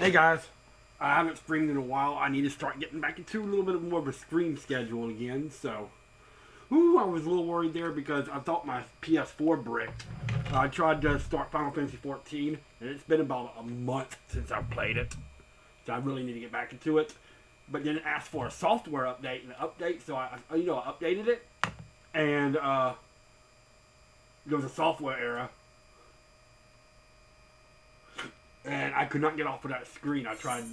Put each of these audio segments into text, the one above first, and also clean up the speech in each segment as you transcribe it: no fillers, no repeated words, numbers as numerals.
Hey guys, I haven't streamed in a while. I need to start getting back into a little bit more of a stream schedule again. So, I was a little worried there because I thought my PS4 bricked. I tried to start Final Fantasy 14, and it's been about a month since I've played it. So I really need to get back into it. But then it asked for a software update, so I updated it, and there was a software error. And I could not get off of that screen. I tried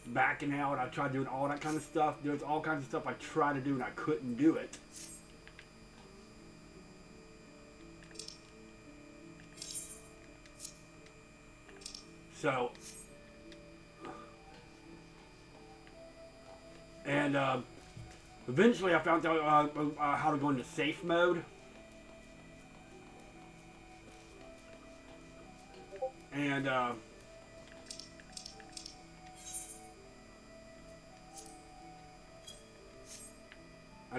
backing out. I tried doing all that kind of stuff. There's all kinds of stuff I tried to do and I couldn't do it. So, and eventually I found out how to go into safe mode. And I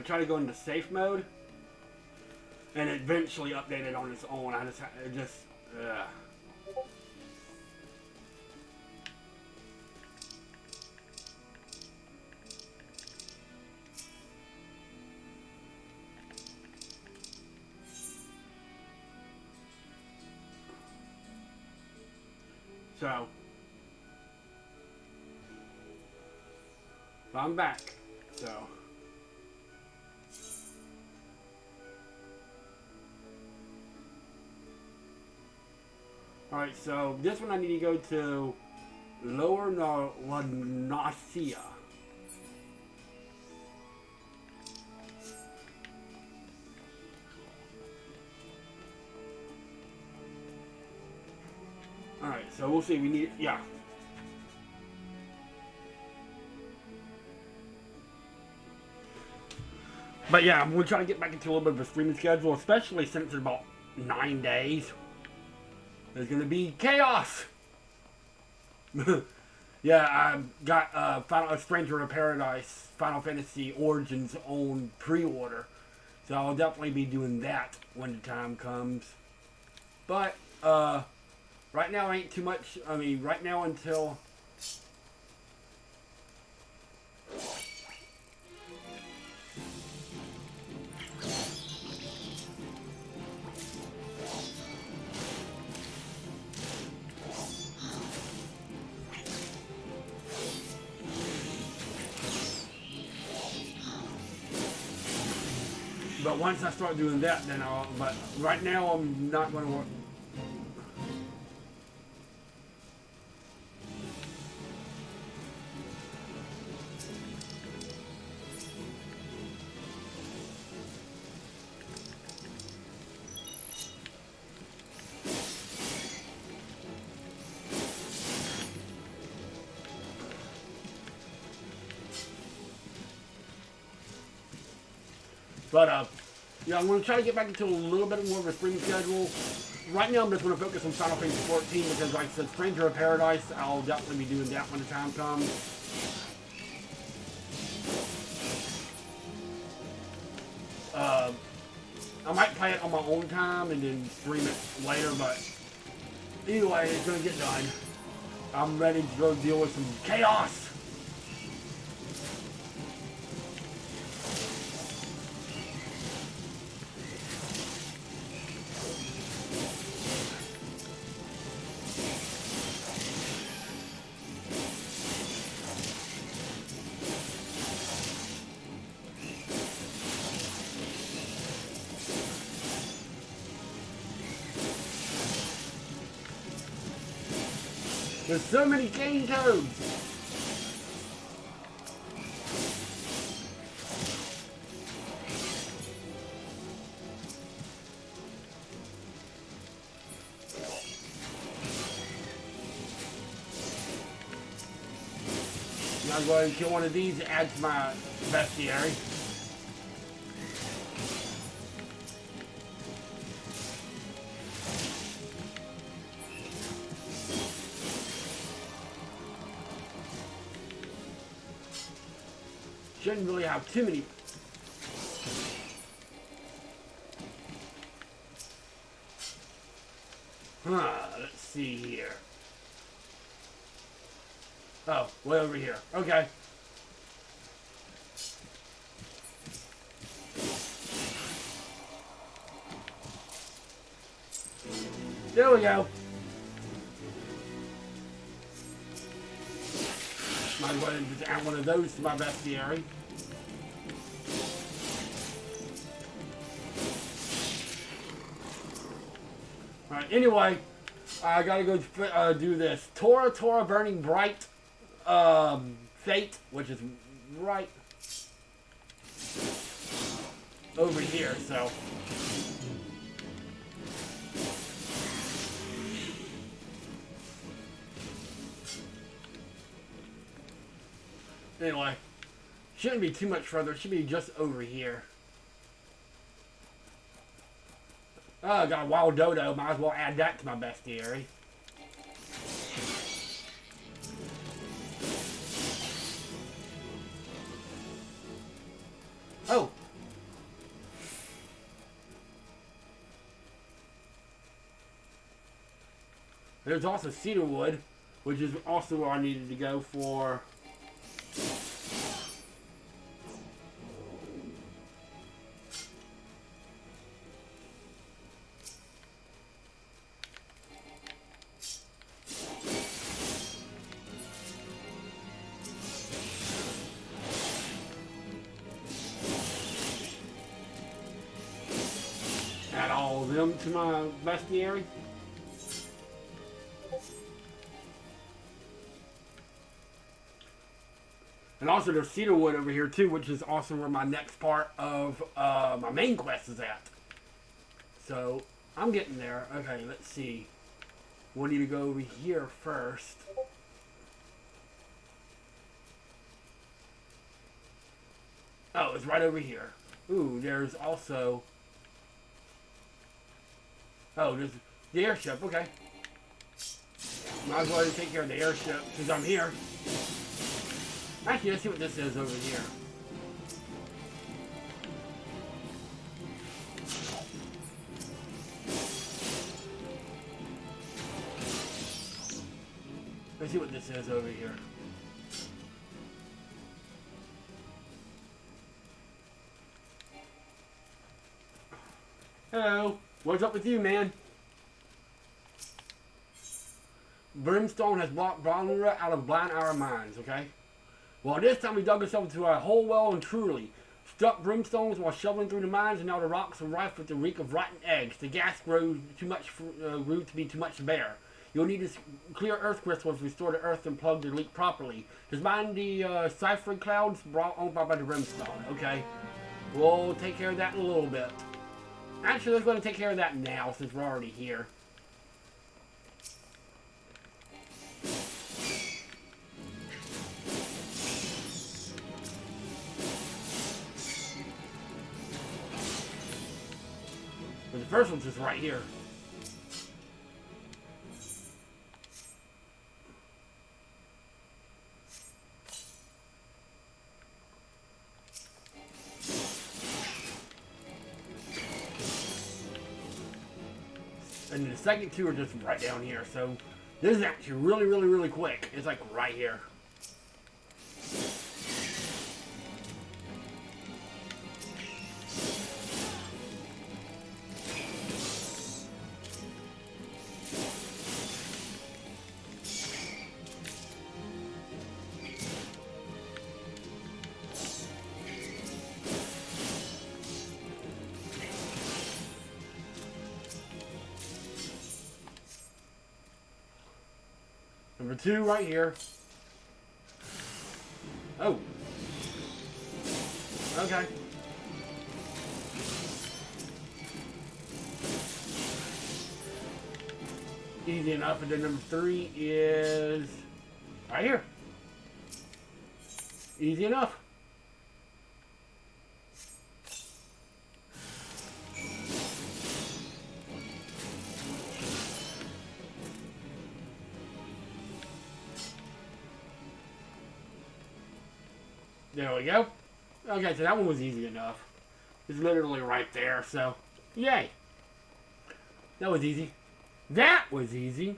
tried to go into safe mode, and it eventually updated on its own. So I'm back. So. Alright, so this one I need to go to Lower Nausea. Alright, so we'll see. We need, yeah. But yeah, I'm going to try to get back into a little bit of a streaming schedule, especially since it's about 9 days. There's going to be chaos! Yeah, I got A Stranger in Paradise, Final Fantasy Origins on pre-order. So I'll definitely be doing that when the time comes. But, right now ain't too much. I mean, right now until... But once I start doing that, then I'll... But right now, I'm not going to work... But, yeah, I'm going to try to get back into a little bit more of a streaming schedule. Right now, I'm just going to focus on Final Fantasy 14 because, like I said, Stranger of Paradise, I'll definitely be doing that when the time comes. I might play it on my own time and then stream it later, but either way, it's going to get done. I'm ready to go deal with some chaos. There's so many cane toads! Now I'll go ahead and kill one of these to add to my bestiary. Shouldn't really have too many. Let's see here. Oh, way over here. Okay. There we go. Might as well just add one of those to my bestiary. Alright, anyway, I gotta go do this. Tora Burning Bright Fate, which is right over here, so. Anyway, shouldn't be too much further. It should be just over here. Oh, I got a wild dodo. Might as well add that to my bestiary. Oh. There's also cedar wood, which is also where I needed to go for. Add all of them to my bestiary. And also there's cedar wood over here too, which is also where my next part of my main quest is at. So I'm getting there. Okay, let's see. We need to go over here first. Oh, it's right over here. Ooh, there's also. Oh, there's the airship. Okay. Might as well take care of the airship because I'm here. Actually, let's see what this is over here. Let's see what this is over here. Hello. What's up with you, man? Brimstone has blocked Bronra out of blind our minds, okay? Well, this time we dug ourselves into a hole well and truly. Stuck brimstones while shoveling through the mines, and now the rocks are rife with the reek of rotten eggs. The gas grew to be too much to bear. You'll need to clear earth crystals, restore the earth, and plug the leak properly. Just mind the ciphering clouds brought on by the brimstone, okay? We'll take care of that in a little bit. Actually, let's go ahead and take care of that now, since we're already here. But the first one's just right here. And the second two are just right down here. So this is actually really quick. It's like right here. Number two right here. Oh. Okay. Easy enough. And then number three is right here. Easy enough. There we go. Okay, so that one was easy enough. It's literally right there, so yay. That was easy. That was easy.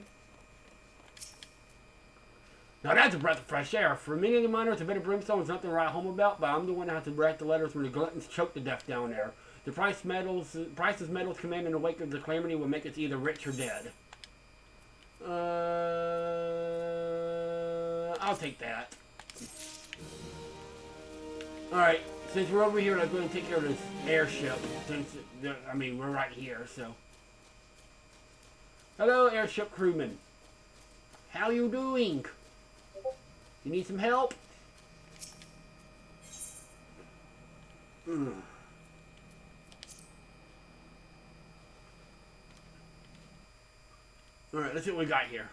Now that's a breath of fresh air. For many of the miners, a bit of brimstone is nothing to write home about, but I'm the one that has to write the letters when the gluttons choke to death down there. The prices metals command in the wake of the calamity will make us either rich or dead. I'll take that. Alright, since we're over here, let's go and take care of this airship. Since, I mean, we're right here, so. Hello, airship crewman. How you doing? You need some help? Alright, let's see what we got here.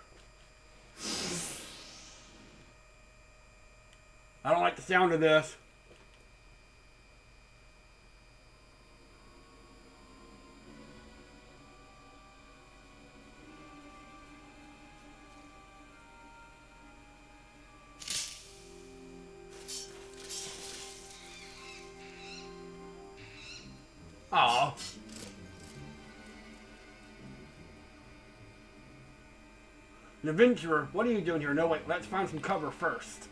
I don't like the sound of this. Aw. An adventurer, what are you doing here? No, wait, let's find some cover first.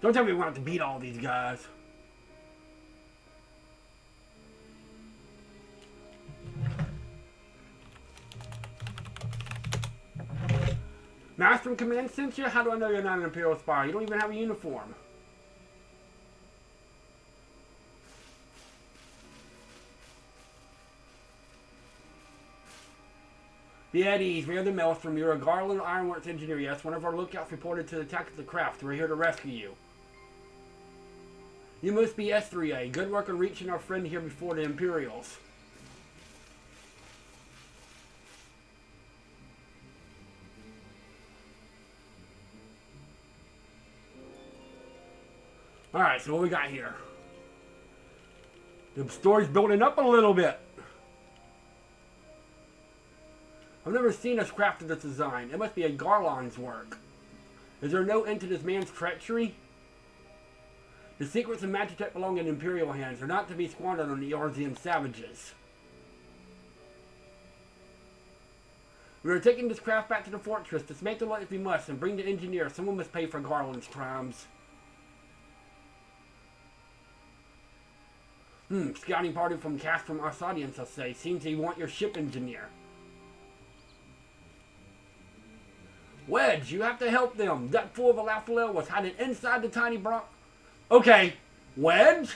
Don't tell me we want to beat all these guys. Master in Command sent you? How do I know you're not an Imperial spy? You don't even have a uniform. Be at ease. We are the Maelstrom. You're a Garland Ironworks engineer. Yes, one of our lookouts reported to the attack of the craft. We're here to rescue you. You must be S3A. Good work on reaching our friend here before the Imperials. Alright, so what we got here? The story's building up a little bit. I've never seen us crafted this design. It must be a Garland's work. Is there no end to this man's treachery? The secrets of Magitech belong in Imperial hands. They're not to be squandered on the Eorzean savages. We are taking this craft back to the fortress. Dismantle it if we must, and bring the engineer. Someone must pay for Garland's crimes. Scouting party from Castrum Arsadians, I'll say. Seems they want your ship engineer. Wedge, you have to help them. That fool of a Lafayette was hiding inside the tiny Bronco. Okay, Wedge?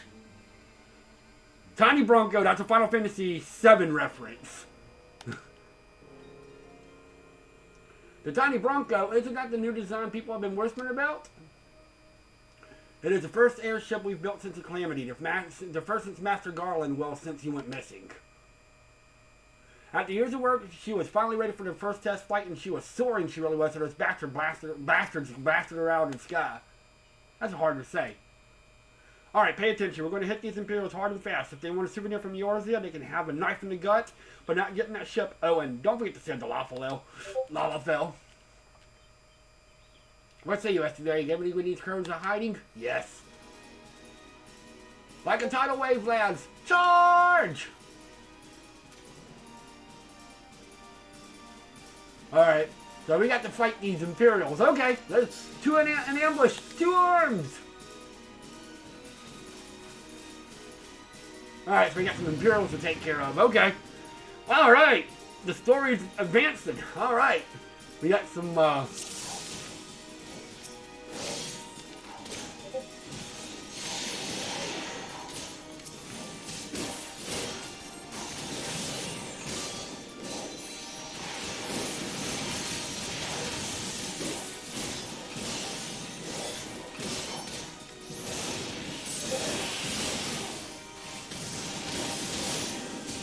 Tiny Bronco, that's a Final Fantasy VII reference. The Tiny Bronco, isn't that the new design people have been whispering about? It is the first airship we've built since the Calamity. The first since Master Garland, well, since he went missing. After years of work, she was finally ready for the first test flight, and she was soaring, she really was, so those bastards blasted her out in the sky. That's hard to say. Alright, pay attention. We're going to hit these Imperials hard and fast. If they want a souvenir from Eorzea, they can have a knife in the gut, but not getting that ship. Oh, and don't forget to send the Lalafell. What say you, STV? Everybody with these curves are hiding? Yes. Like a tidal wave, lads. Charge! Alright, so we got to fight these Imperials. Okay, let's do an ambush. 2 arms! Alright, so we got some Imperials to take care of. Okay. Alright, the story's advancing. Alright. We got some,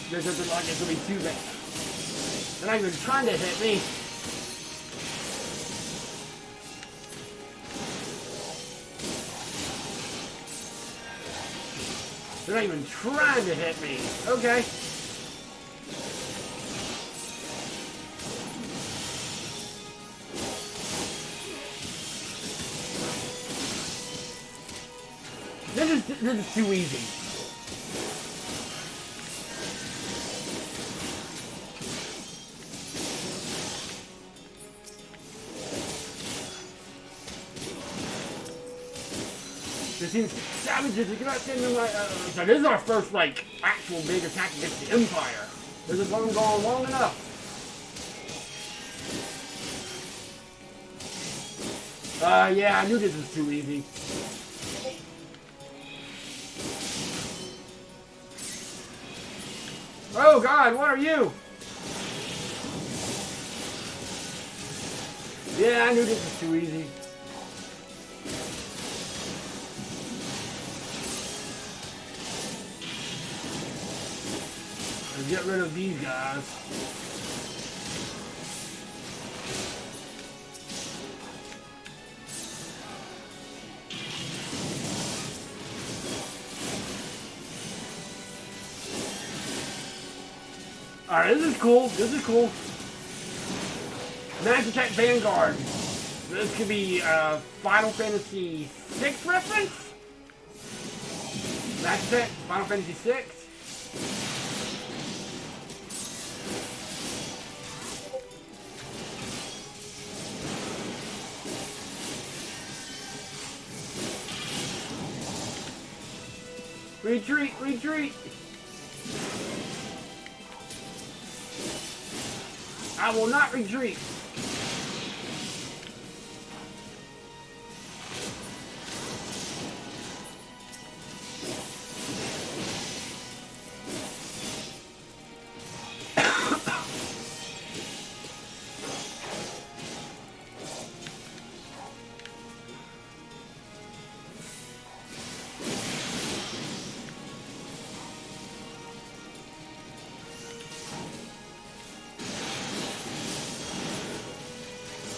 This doesn't look like it's going to be too bad. They're not even trying to hit me. They're not even trying to hit me. Okay. This is too easy. Just seems savages. You cannot send them like. So this is our first like actual big attack against the Empire. This has gone long enough. Yeah, I knew this was too easy. Oh God, what are you? Yeah, I knew this was too easy. Let's get rid of these guys. Alright, this is cool. This is cool. Magic Attack Vanguard. This could be Final Fantasy VI reference? Magic Attack, Final Fantasy VI. Retreat, retreat. I will not retreat.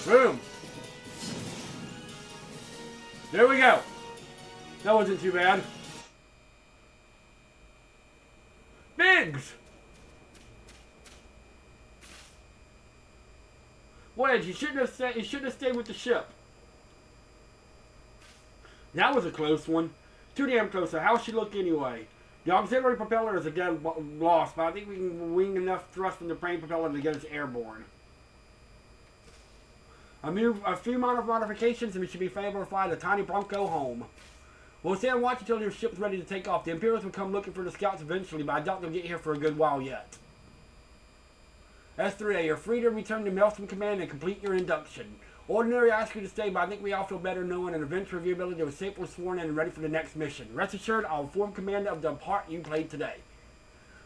Boom. There we go. That wasn't too bad. Biggs! Wedge, you shouldn't have stayed with the ship. That was a close one. Too damn close. So how's she look anyway? The auxiliary propeller is a dead loss, but I think we can wing enough thrust from the main propeller to get us airborne. A few minor modifications and we should be able to fly the tiny Bronco home. We'll stay and watch until your ship's ready to take off. The Imperials will come looking for the scouts eventually, but I doubt they'll get here for a good while yet. S3A, you're free to return to Maelstrom Command and complete your induction. Ordinary asked you to stay, but I think we all feel better knowing an event review ability was safe, was sworn in and ready for the next mission. Rest assured, I'll inform Commander of the part you played today.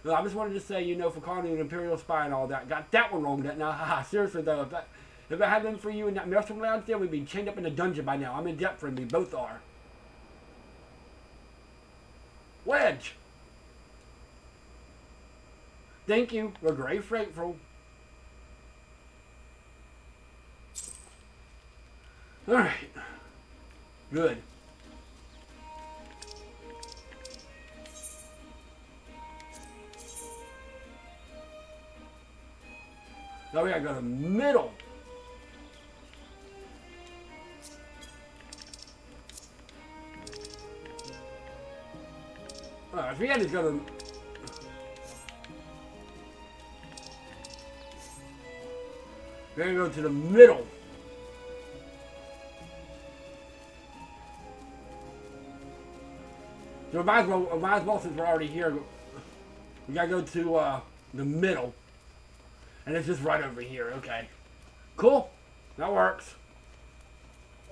Well, I just wanted to say, you know, for calling you an Imperial spy and all that. Got that one wrong, didn't I? Haha, seriously though, if it hadn't been for you in that Maelstrom Lounge there, we'd be chained up in a dungeon by now. I'm in debt for him, we both are. Wedge! Thank you, we're grateful. Alright. Good. Now we gotta go to the middle. Alright, we gotta go to... We're gonna go to the middle. So we might as well, since we're already here, we gotta go to the middle. And it's just right over here, okay. Cool, that works.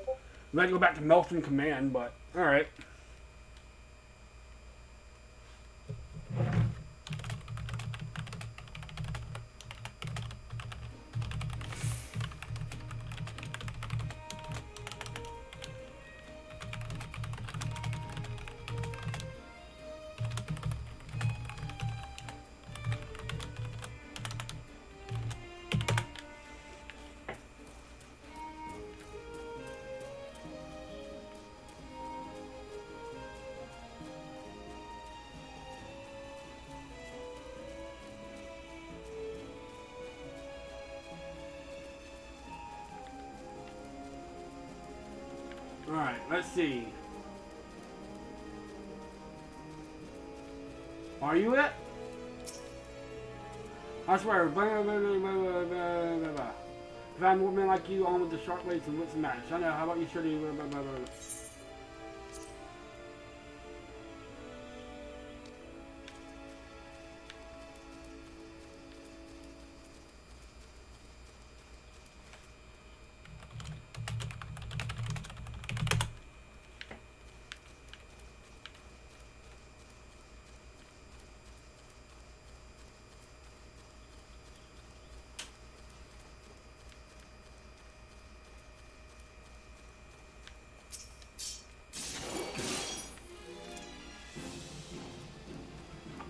We might go back to Maelstrom Command, but alright. Alright, let's see. Are you it? I swear, blah, blah, blah, blah, blah, blah, blah. If I'm more men like you on with the sharp blades and what's the match? I know, how about you should blah, blah, blah, blah.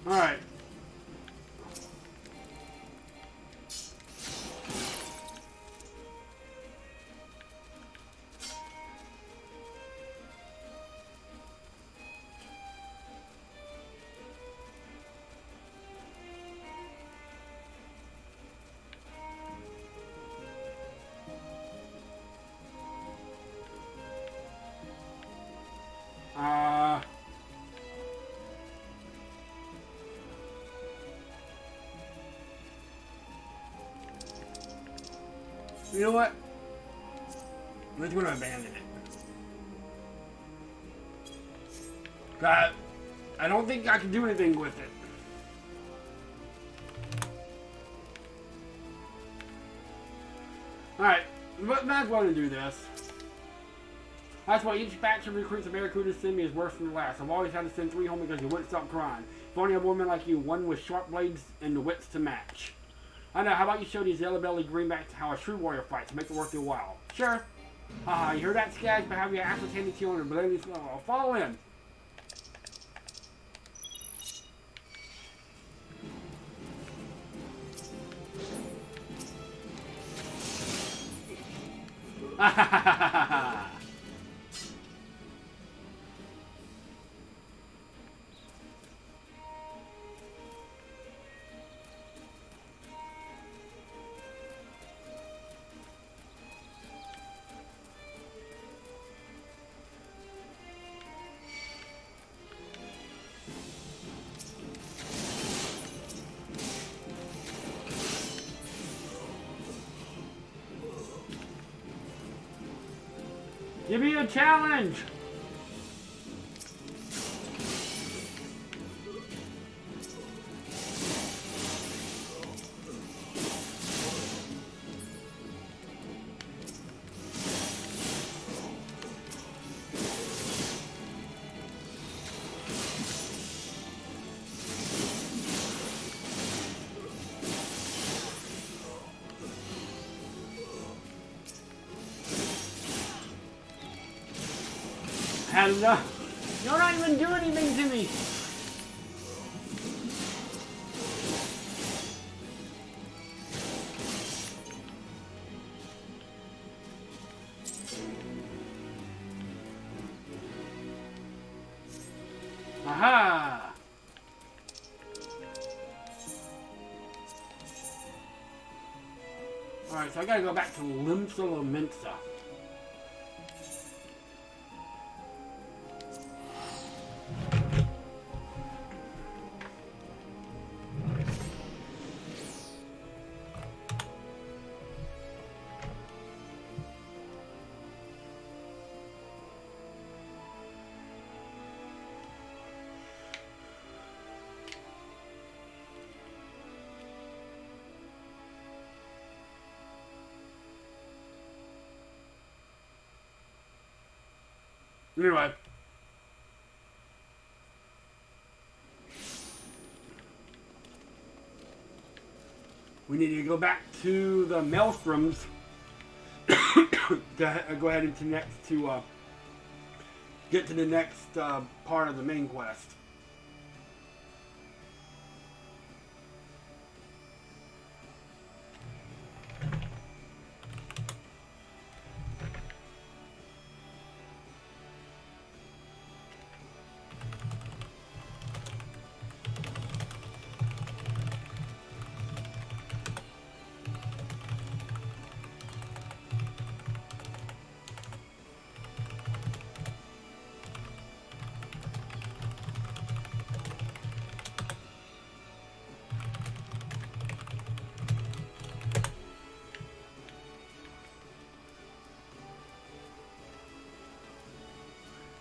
Alright. You know what? I'm just gonna abandon it. I don't think I can do anything with it. Alright, but might as well do this. That's why each batch of recruits of Barracuda send me is worse than the last. I've always had to send 3 home because you wouldn't stop crying. If only a woman like you, one with sharp blades and the wits to match. I know, how about you show these yellow-bellied greenbacks how a true warrior fights, make it worth your while. Sure. You hear that, Skag? But have your asses handed to you on a bloody floor. Fall in. Ha ha ha ha ha! Give me a challenge! Had enough. You're not even doing anything to me. Aha! Alright, so I gotta go back to Limsa Lominsa. Anyway. We need to go back to the Maelstroms to go ahead and connect to get to the next part of the main quest.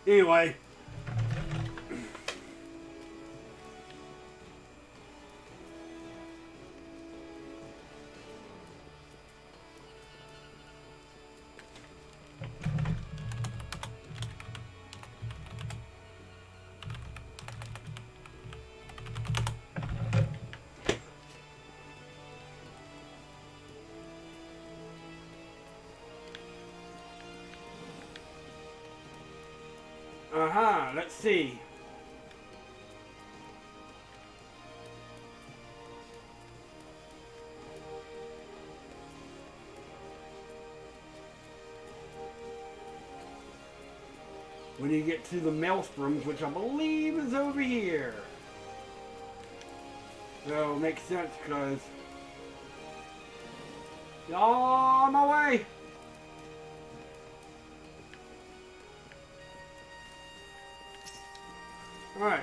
Anyway. Let's see. when you get to the Maelstroms, which I believe is over here. So, it makes sense because... on my way! Alright.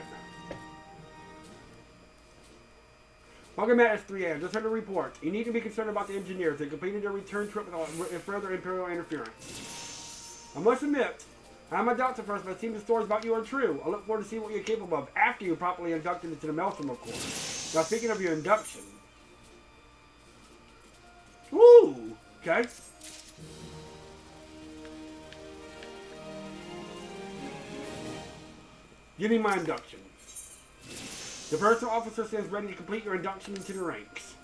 Welcome back, XIV. Just heard a report. You need to be concerned about the engineers. They completed their return trip without further Imperial interference. I must admit, I have my doubts at first, but it seems the stories about you are true. I look forward to seeing what you're capable of after you're properly inducted into the Maelstrom, of course. Now, speaking of your induction... Woo! Okay. Give me my induction. The first officer stands ready to complete your induction into the ranks.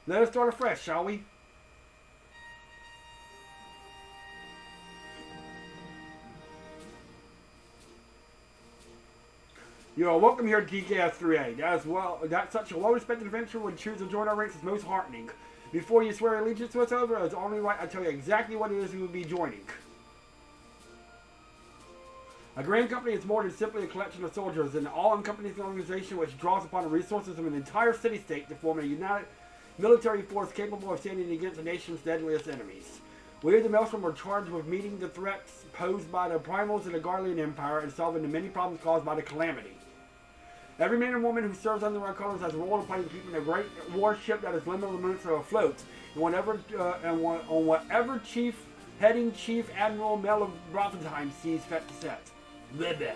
Let us start afresh, shall we? You are welcome here at DKS3A. That such a well-respected adventurer would choose to join our ranks is most heartening. Before you swear allegiance to us over, it's only right I tell you exactly what it is you will be joining. A grand company is more than simply a collection of soldiers, an all-encompassing organization which draws upon the resources of an entire city-state to form a united military force capable of standing against the nation's deadliest enemies. We of the Maelstrom are charged with meeting the threats posed by the Primals and the Garlean Empire and solving the many problems caused by the Calamity. Every man and woman who serves under our colors has a role to play in keeping the great warship that is limitless afloat, and on whatever chief Admiral Mel of Brothenheim sees fit to set. Blah, blah.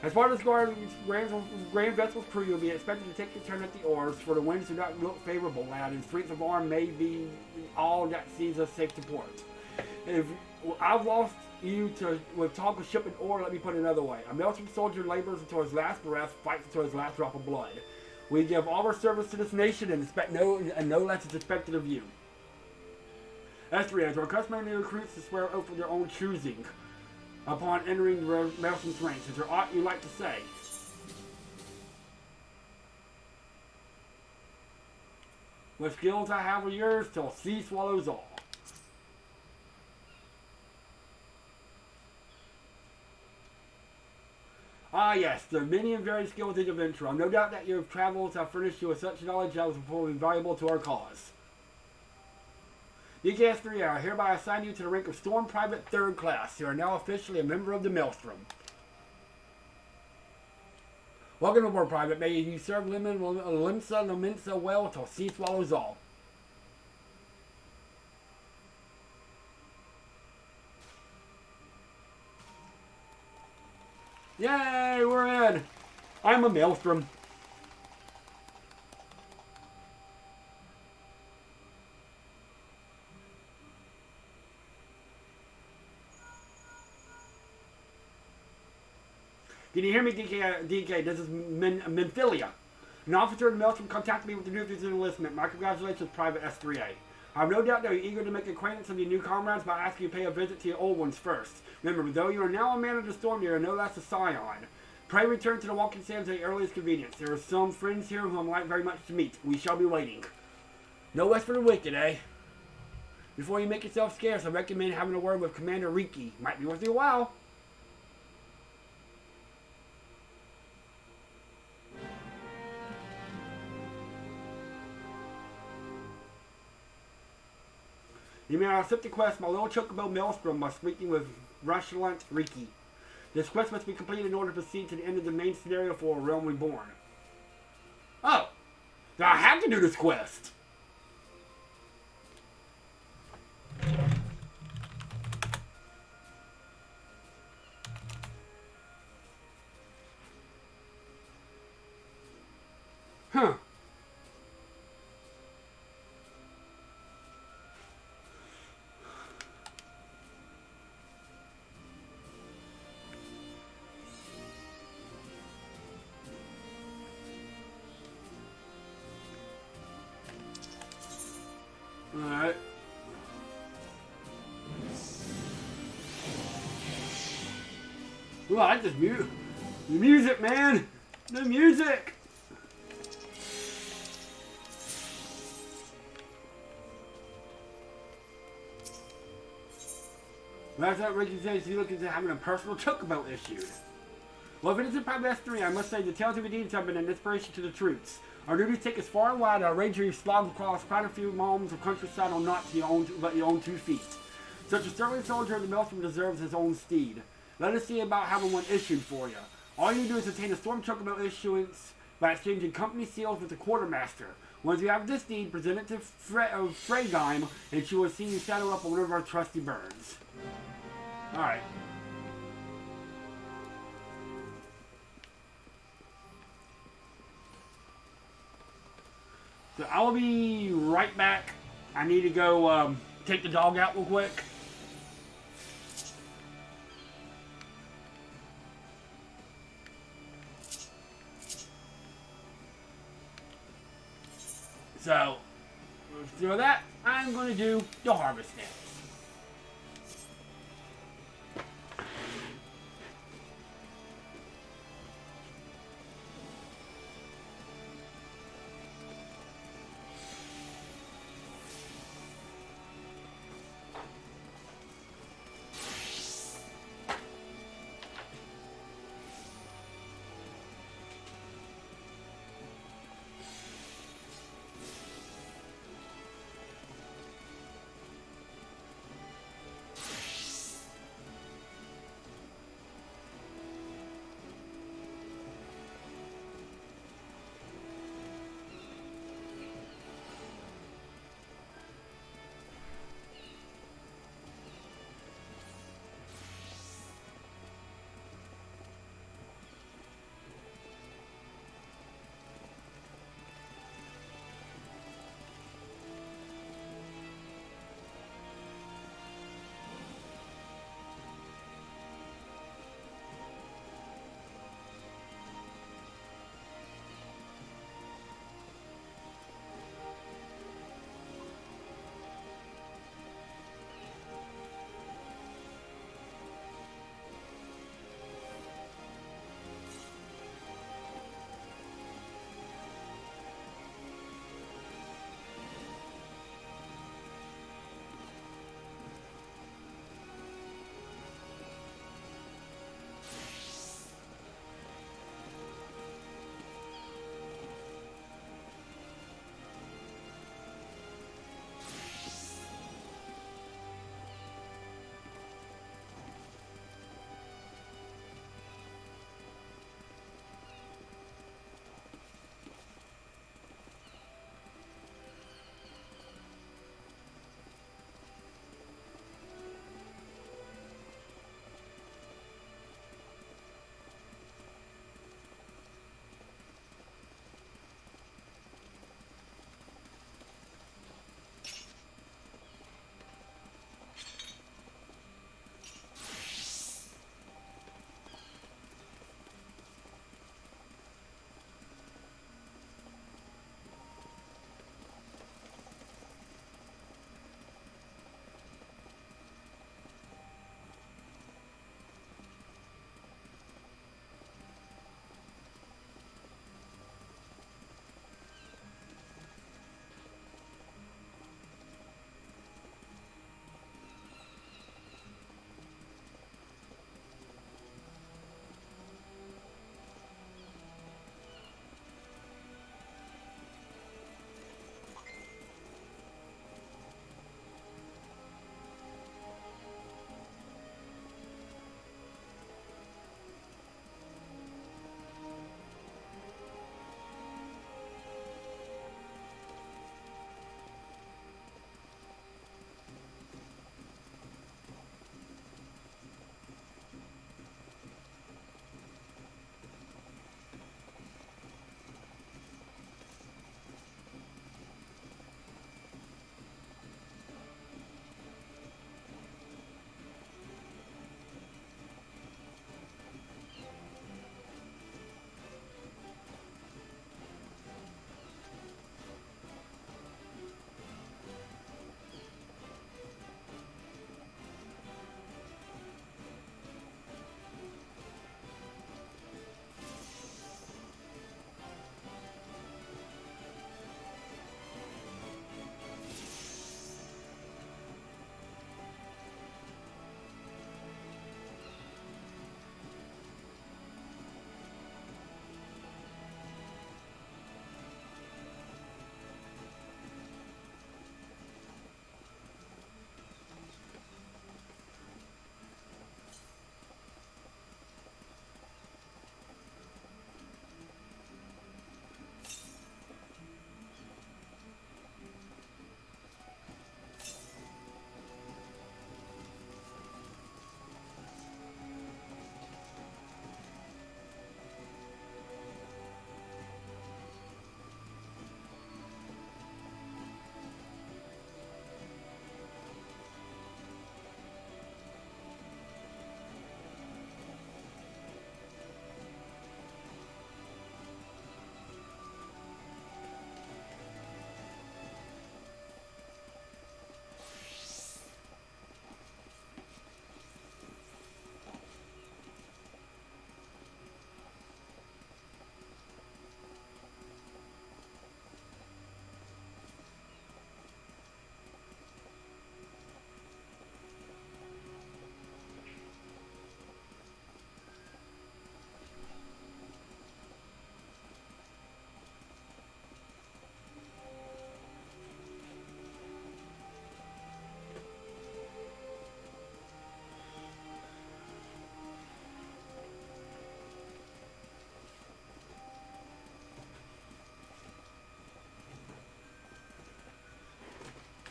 As part of this grand vessel's crew, you'll be expected to take your turn at the oars, for the winds do not look favorable, lad, and strength of arm may be all that sees us safe to port. If I've lost you with talk of ship and oar, let me put it another way. A Maelstrom soldier labors until his last breath, fights until his last drop of blood. We give all our service to this nation and expect no less is expected of you. XIV, our customary recruits to swear oath of their own choosing upon entering the Maelstrom's ranks. Is there aught you'd like to say? What skills I have are yours till sea swallows all. Ah yes, the many and varied skills of adventure. I've no doubt that your travels have furnished you with such knowledge that will be valuable to our cause. DKS3, I hereby assign you to the rank of Storm Private 3rd Class. You are now officially a member of the Maelstrom. Welcome aboard, Private. May you serve Limsa well till sea swallows all. Yay, we're in. I'm a Maelstrom. Can you hear me, DK? This is Menphilia. An officer of the Maelstrom contacted me with the news of enlistment. My congratulations, Private S3A. I have no doubt that you're eager to make acquaintance with your new comrades by asking you to pay a visit to your old ones first. Remember, though you are now a man of the storm, you are no less a scion. Pray return to the Walking Sands at your earliest convenience. There are some friends here whom I'd like very much to meet. We shall be waiting. No rest for the wicked, eh? Before you make yourself scarce, I recommend having a word with Commander Riki. Might be worth your while. You may accept the quest, my little chocobo Maelstrom, by speaking with Rashalant Riki. This quest must be completed in order to proceed to the end of the main scenario for A Realm Reborn. Oh! Then I have to do this quest! Huh. Alright. Ooh, I like this music. The music, man! The music! Last night, Ricky says he's looking at having a personal chocobo issued. Well, if it isn't Prime S3, I must say the Tales of Redeemed have been an inspiration to the troops. Our duties take us far and wide, our ranger slogs across quite a few miles of countryside on not your own 2 feet. Such a sterling soldier of the Maelstrom deserves his own steed. Let us see about having one issued for you. All you do is obtain a Storm Chocobo issuance by exchanging company seals with the quartermaster. Once you have this deed, present it to Freygheim, and she will see you saddle up on one of our trusty birds. Alright. So I will be right back. I need to go take the dog out real quick. So, for that, I'm going to do the harvest next.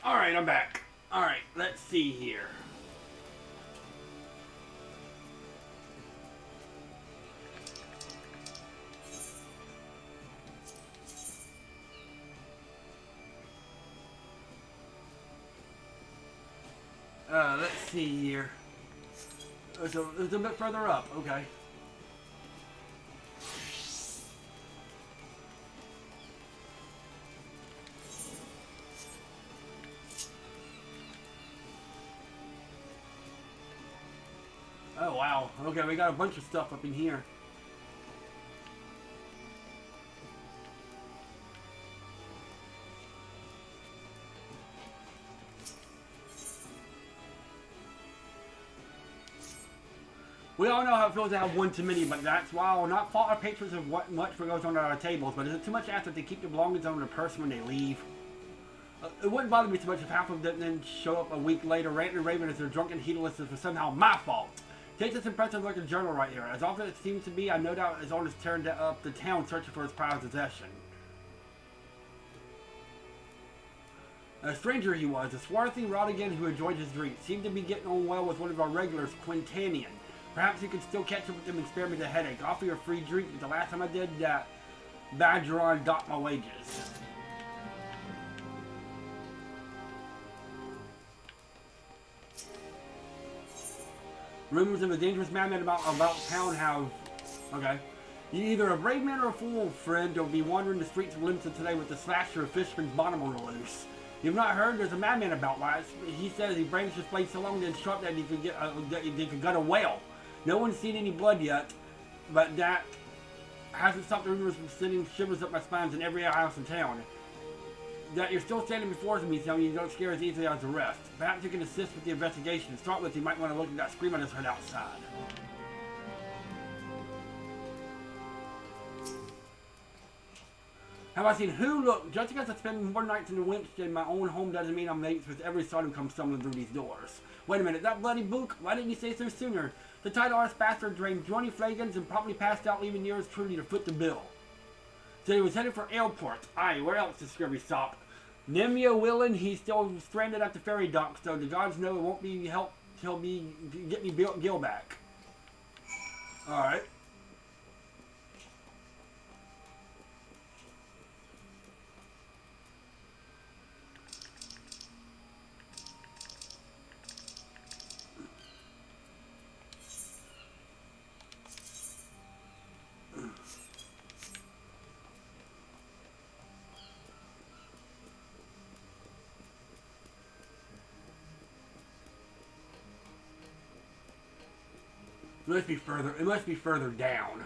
Alright, I'm back. Alright, let's see here. Let's see here. It's a bit further up, okay. Oh wow, okay, we got a bunch of stuff up in here. We all know how it feels to have one too many, but that's why I'll not fault our patrons of what much goes on at our tables, but is it too much asked that they keep their belongings on their person when they leave? It wouldn't bother me too much if half of them then show up a week later ranting and raving as they're drunk and heedless as was somehow my fault. Take this impressive look at the journal right here. As often as it seems to be, I no doubt is on his turn up the town searching for his prized possession. A stranger he was, a swarthy Rodigan who enjoyed his drink. Seemed to be getting on well with one of our regulars, Quintanian. Perhaps you can still catch up with him and spare me the headache. Offer you a free drink, but the last time I did that, Badgeron docked my wages. Rumors of a dangerous madman about town have... Okay. You're either a brave man or a fool, friend. Don't be wandering the streets of Limson today with the slasher of Fishman's bottom on the loose. You've not heard there's a madman about, right? He says he brandished his blade so long and sharp that he could gut a whale. No one's seen any blood yet, but that hasn't stopped the rumors from sending shivers up my spines in every house in town. That you're still standing before me, telling you don't scare as easily as the rest. Perhaps you can assist with the investigation. To start with, you might want to look at that scream I just heard outside. Have I seen who? Look, just because I spend more nights in the winch in my own home doesn't mean I'm mates with every son who comes stumbling through these doors. Wait a minute, that bloody book? Why didn't you say so sooner? The title arse bastard drained 20 flagons and probably passed out, leaving yours truly to foot the bill. So he was headed for Airport. Aye, where else does Scurvy stop? Nemia Willen, he's still stranded at the ferry dock, so the gods know it won't be help till get me Gil back. Alright. It must be further down.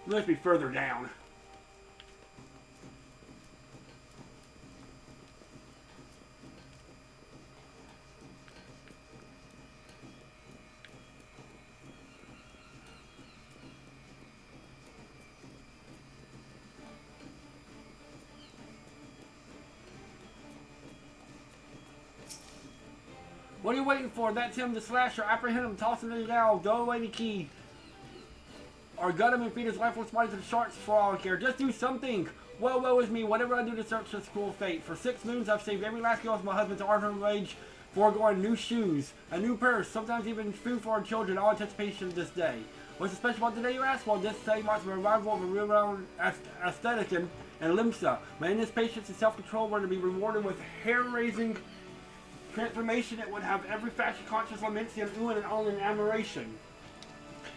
It must be further down. What are you waiting for? That's him, the slasher. Apprehend him, toss him in the gallows, throw away the key. Or gut him and feed his lifeless body to the sharks for all I care. Just do something. Woe is me, whatever I do to search this cruel fate. For 6 moons I've saved every last ghost of my husband to earn her wage, foregoing new shoes, a new purse, sometimes even food for our children, all anticipation of this day. What's so special about today, you ask? Well, this day marks the revival of a real aesthetic and Limsa. My endless patience and self-control were to be rewarded with hair-raising transformation that would have every fashion conscious lamenting and oohing and all in admiration.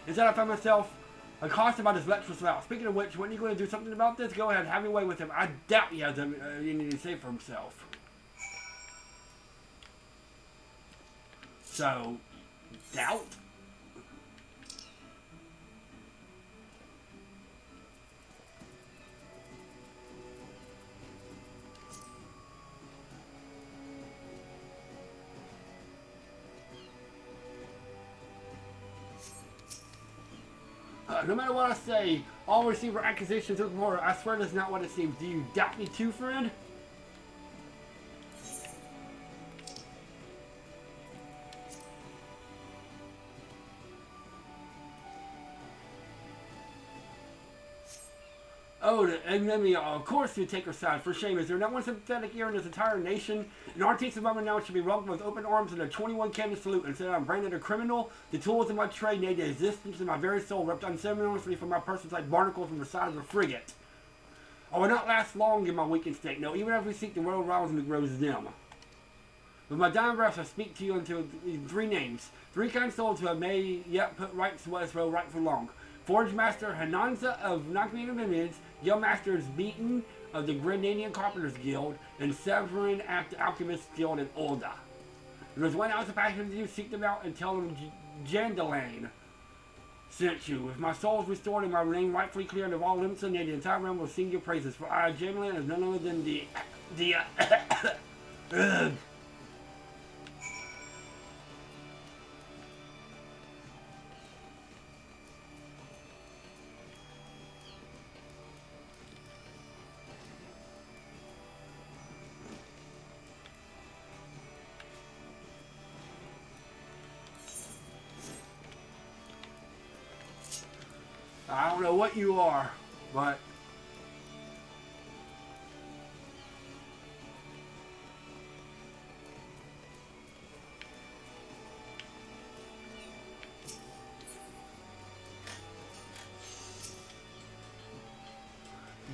Instead, I found myself accosted by this lecherous lout. Speaking of which, when are you going to do something about this? Go ahead, have your way with him. I doubt he has anything to say for himself. So, doubt? No matter what I say, all receiver accusations of horror, I swear that's not what it seems. Do you doubt me too, friend? Oh, and then of course you take her side. For shame, is there not one sympathetic ear in this entire nation? And our taste of women now should be welcomed with open arms and a 21 cannon salute. Instead I'm branded a criminal. The tools of my trade need the existence of my very soul, ripped unceremoniously from my persons like barnacles from the side of a frigate. I will not last long in my weakened state. No, even if we seek the world around me grows dim. With my dying breath, I speak to you into three names. Three kind souls who have may yet put right to what is well right for long. Forge Master Hananza of Nakmina Minions, Guild Masters Beaton of the Grenadian Carpenters Guild, and Severin at the Alchemist Guild in Olda. If there's one ounce of passion to you, seek them out and tell them Jandalane sent you. If my soul is restored and my name rightfully cleared of all limits and the entire realm will sing your praises. For I, Jandalane, is none other than the I don't know what you are, but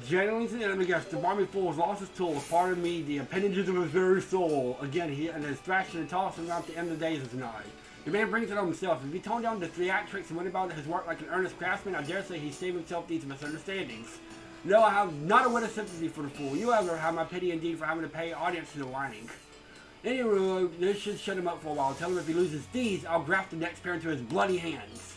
Jandalane's an enemy against the Barmy Fool has lost his tools. Pardon me, the appendages of his very soul. Again, he and his distraction and tossing him out the end of the days is nigh. The man brings it on himself. If he toned down the theatrics and went about his work like an earnest craftsman, I dare say he saved himself these misunderstandings. No, I have not a word of sympathy for the fool. You, however, have my pity indeed for having to pay audience to the whining. Anyway, this should shut him up for a while. Tell him if he loses these, I'll graft the next pair into his bloody hands.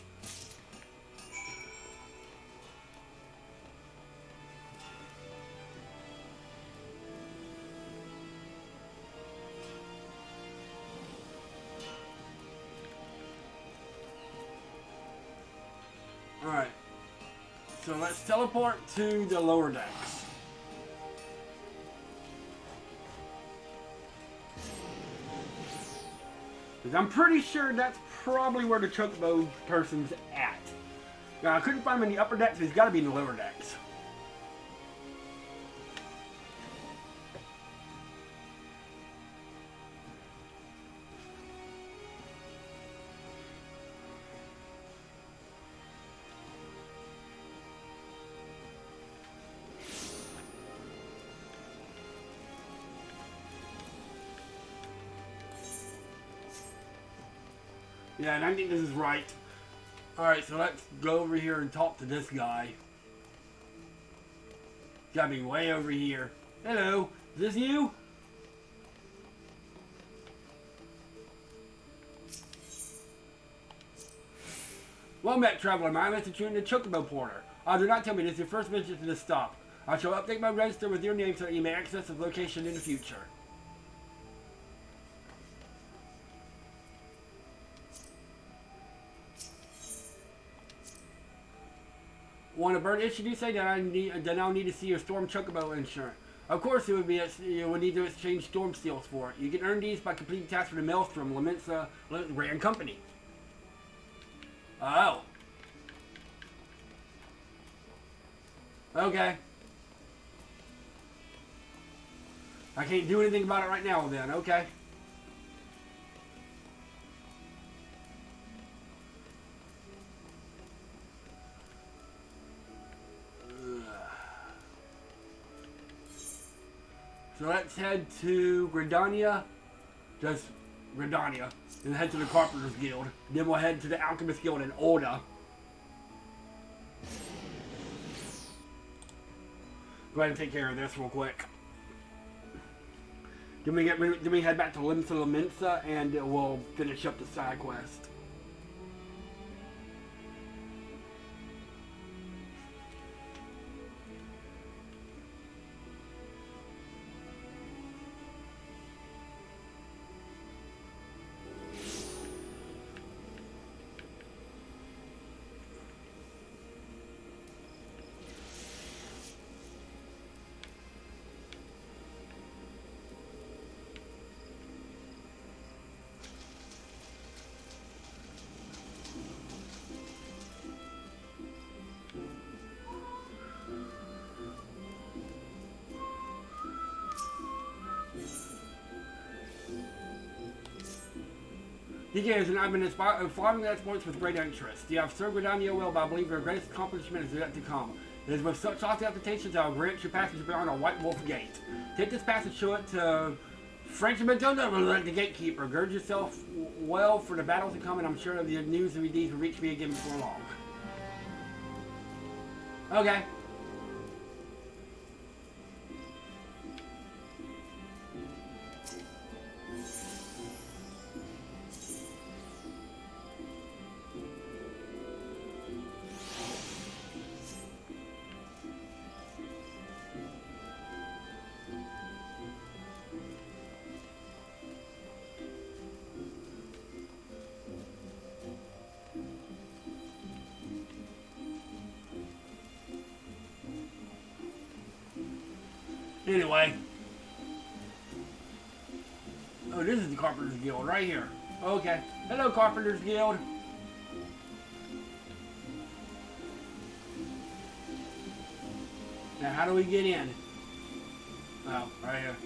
Alright, so let's teleport to the lower decks. Because I'm pretty sure that's probably where the Chocobo person's at. Now, I couldn't find him in the upper decks, but he's got to be in the lower decks. Yeah, and I think this is right. Alright, so let's go over here and talk to this guy. Gotta be way over here. Hello, is this you? Well met, traveler. My message to you in the Chocobo Porter. Do not tell me this is your first visit to this stop. I shall update my register with your name so that you may access the location in the future. Want a bird issue? You say that I'll need to see your Storm Chocobo insurance. Of course, it would be you would need to exchange Storm Steels for it. You can earn these by completing tasks for the Maelstrom Lamentsa Rand Company. Oh. Okay. I can't do anything about it right now then. Okay. So let's head to Gridania, just Gridania, and head to the Carpenters Guild. Then we'll head to the Alchemist Guild in Olda. Go ahead and take care of this real quick. Then we head back to Lamentsa and we'll finish up the side quest. He gives, and I've been following the exploits with great interest. You have served down your will, but I believe your greatest accomplishment is yet to come. It is with such lofty applications that I will grant you passage beyond a White Wolf Gate. Take this passage, show it to Frenchman the gatekeeper. Gird yourself well for the battles to come, and I'm sure that the news of these will reach me again before long. Okay. Anyway. Oh, this is the Carpenter's Guild right here. Okay. Hello, Carpenter's Guild. Now, how do we get in? Oh, right here.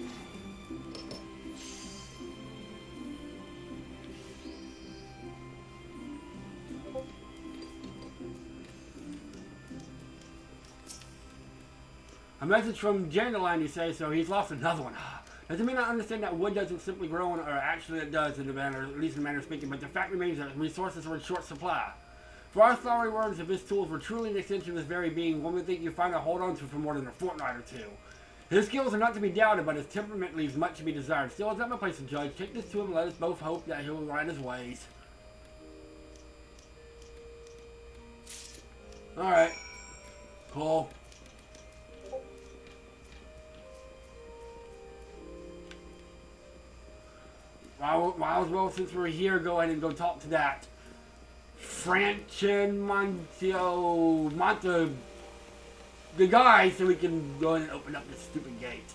A message from Janderline, you say, so he's lost another one. Doesn't mean I understand that wood doesn't simply grow on, or actually it does in the manner, at least in the manner of speaking, but the fact remains that resources are in short supply. For our flowery words, if his tools were truly an extension of his very being, one would think you'd find a hold on to for more than a fortnight or two. His skills are not to be doubted, but his temperament leaves much to be desired. Still, it's not my place to judge. Take this to him and let us both hope that he'll right his ways. Alright. Cool. Might as well, since we're here, go ahead and go talk to that Monte, the guy, so we can go ahead and open up this stupid gate.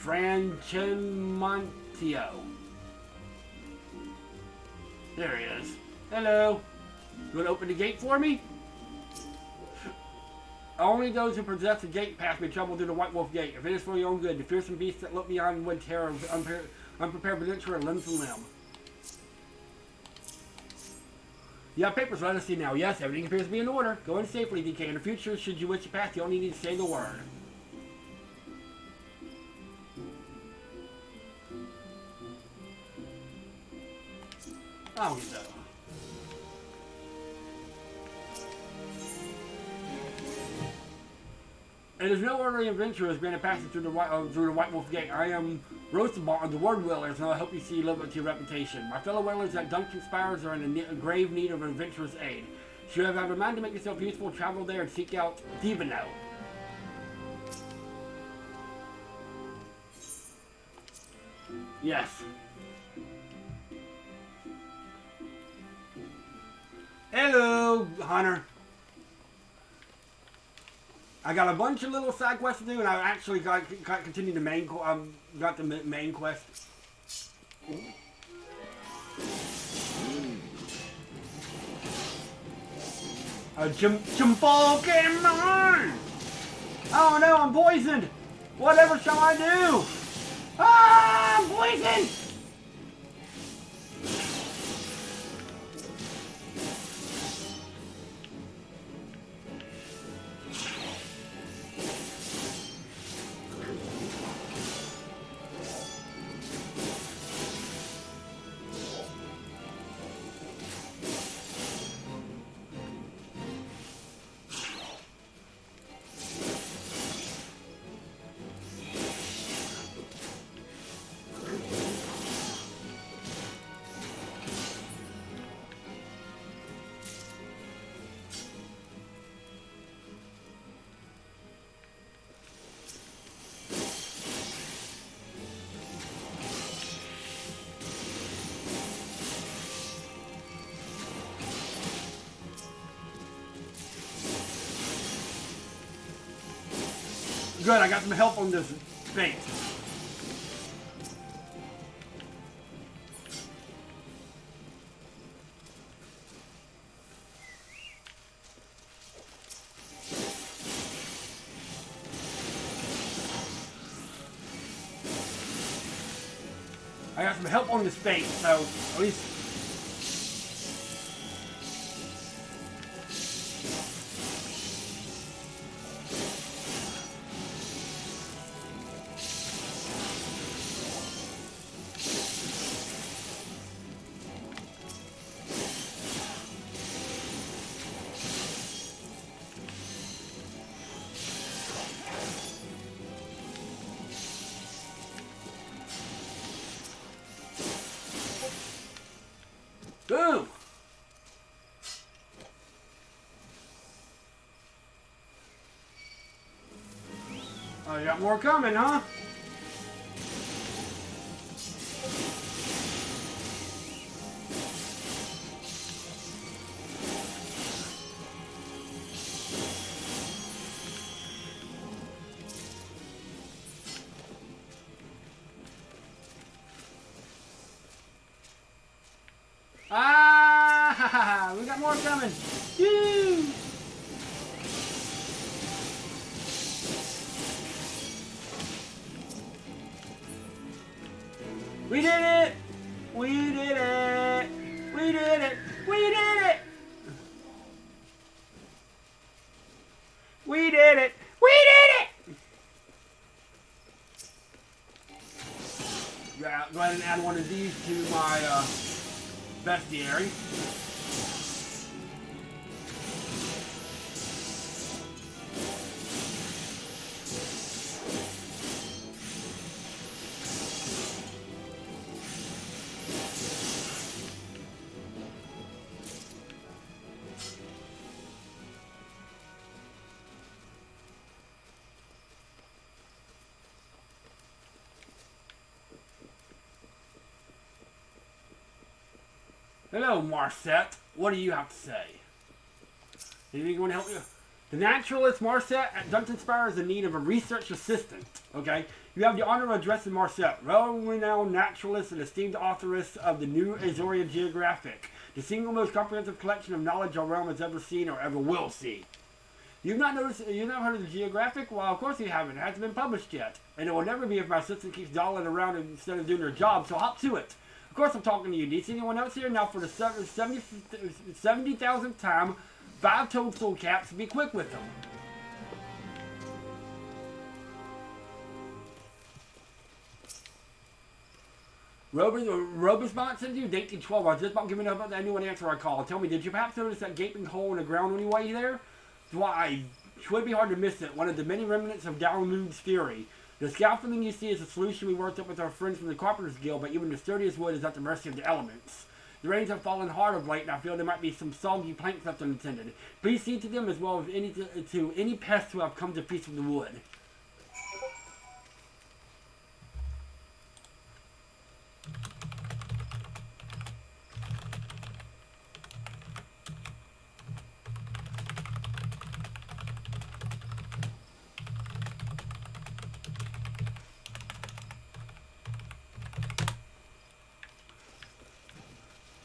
Franchimontio. There he is. Hello. You want to open the gate for me? Only those who possess the gate pass may travel through the White Wolf Gate. If it is for your own good, the fearsome beasts that look beyond would tear unprepared venture limb from limb. You have papers, let us see now. Yes, everything appears to be in order. Go in safely, DK. In the future, should you wish to pass, you only need to say the word. Oh, no. It is no ordinary adventure has been a passage through the White Wolf Gate. I am Roastabon, the Word Whalers, and I hope you see live up to your reputation. My fellow whalers at Duncan Spires are in a grave need of adventurous aid. Should you have a mind to make yourself useful, travel there and seek out Divino. Yes. Hello, Hunter. I got a bunch of little side quests to do, and I actually got continue the main. Got the main quest. A Pokemon! Oh no, I'm poisoned! Whatever shall I do? Ah, I'm poisoned! Good, I got some help on this bait. I got some help on the space, so at least. Boom! Oh, you got more coming, huh? Ah! We got more coming. Woo! We did it! We did it! We did it! We did it! We did it! We did it! Yeah, go ahead and add one of these to my bestiary. Hello, Marset. What do you have to say? Anything you want to help you? The naturalist Marset at Dungeon Spire is in need of a research assistant. Okay? You have the honor of addressing Marset, well-renowned naturalist and esteemed authoress of the New Azoria Geographic, the single most comprehensive collection of knowledge our realm has ever seen or ever will see. You've not heard of the Geographic? Well, of course you haven't. It hasn't been published yet. And it will never be if my assistant keeps dawdling around instead of doing her job, so hop to it. Of course I'm talking to you. Do you see anyone else here? Now for the 70,000th time, 5 toad soul caps. Be quick with them. Robusbot sent you? 1812. I was just about giving up that new answer I called. Tell me, did you perhaps notice that gaping hole in the ground anyway there? Why, it would be hard to miss it. One of the many remnants of Downlood's theory. The scaffolding you see is a solution we worked up with our friends from the Carpenters Guild, but even the sturdiest wood is at the mercy of the elements. The rains have fallen hard of late, and I feel there might be some soggy planks left unattended. Please see to them as well as to any pests who have come to feast from the wood.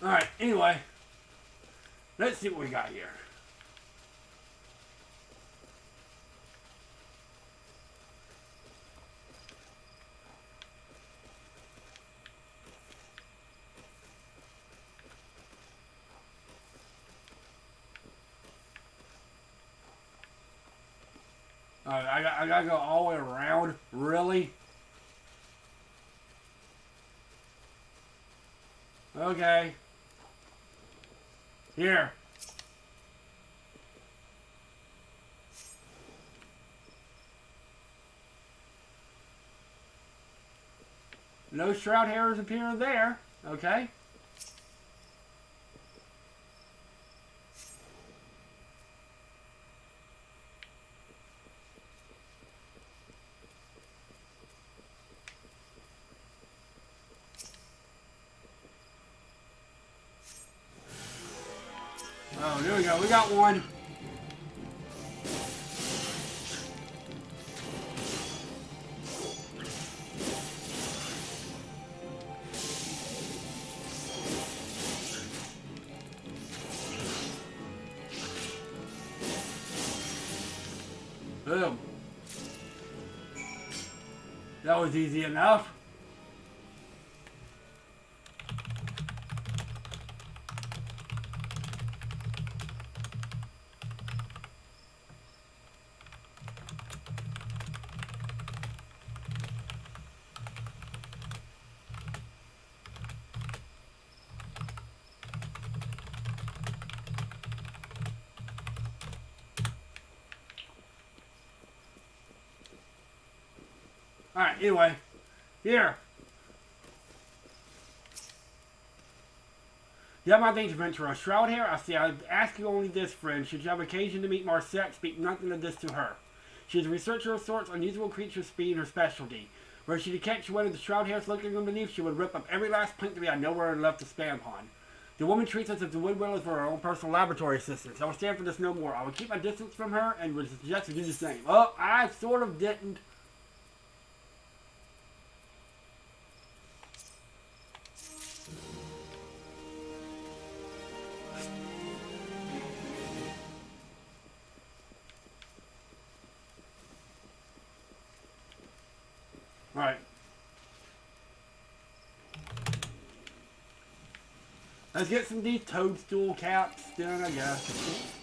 Alright, anyway, let's see what we got here. Alright, I gotta go all the way around? Really? Okay. Here. No shroud hairs appear there. Okay. Oh, there we go. We got one. Boom. That was easy enough. Alright, anyway. Here. You have my things, adventurer. Shroud hair, I see. I ask you only this, friend. Should you have occasion to meet Marset, speak nothing of this to her. She is a researcher of sorts, unusual creature speed her specialty. Were she to catch one of the shroud hairs lurking underneath, she would rip up every last plant to be had nowhere left to spam upon. The woman treats us as the wood whalers for her own personal laboratory assistants. I will stand for this no more. I will keep my distance from her and would suggest you do the same. Oh, I sort of didn't. Alright. Let's get some of these toadstool caps done, I guess.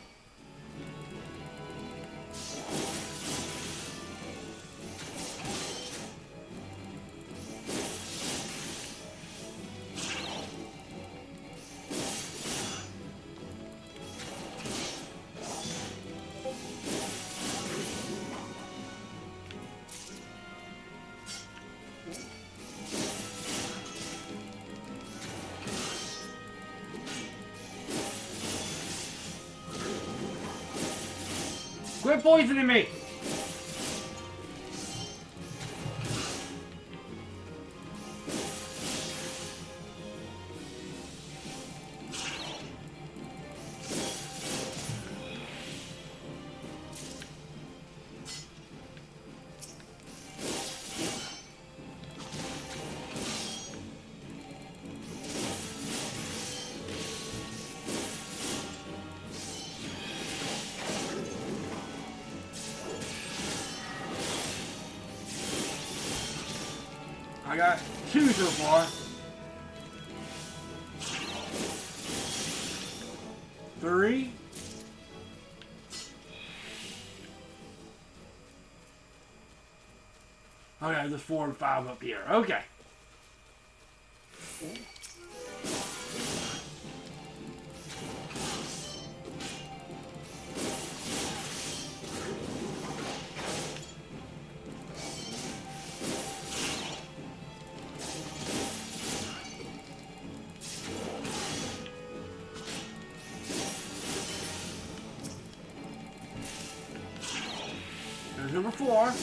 Quit poisoning me! I got 2 so far. 3. Okay, there's 4 and 5 up here. Okay. There's number 4.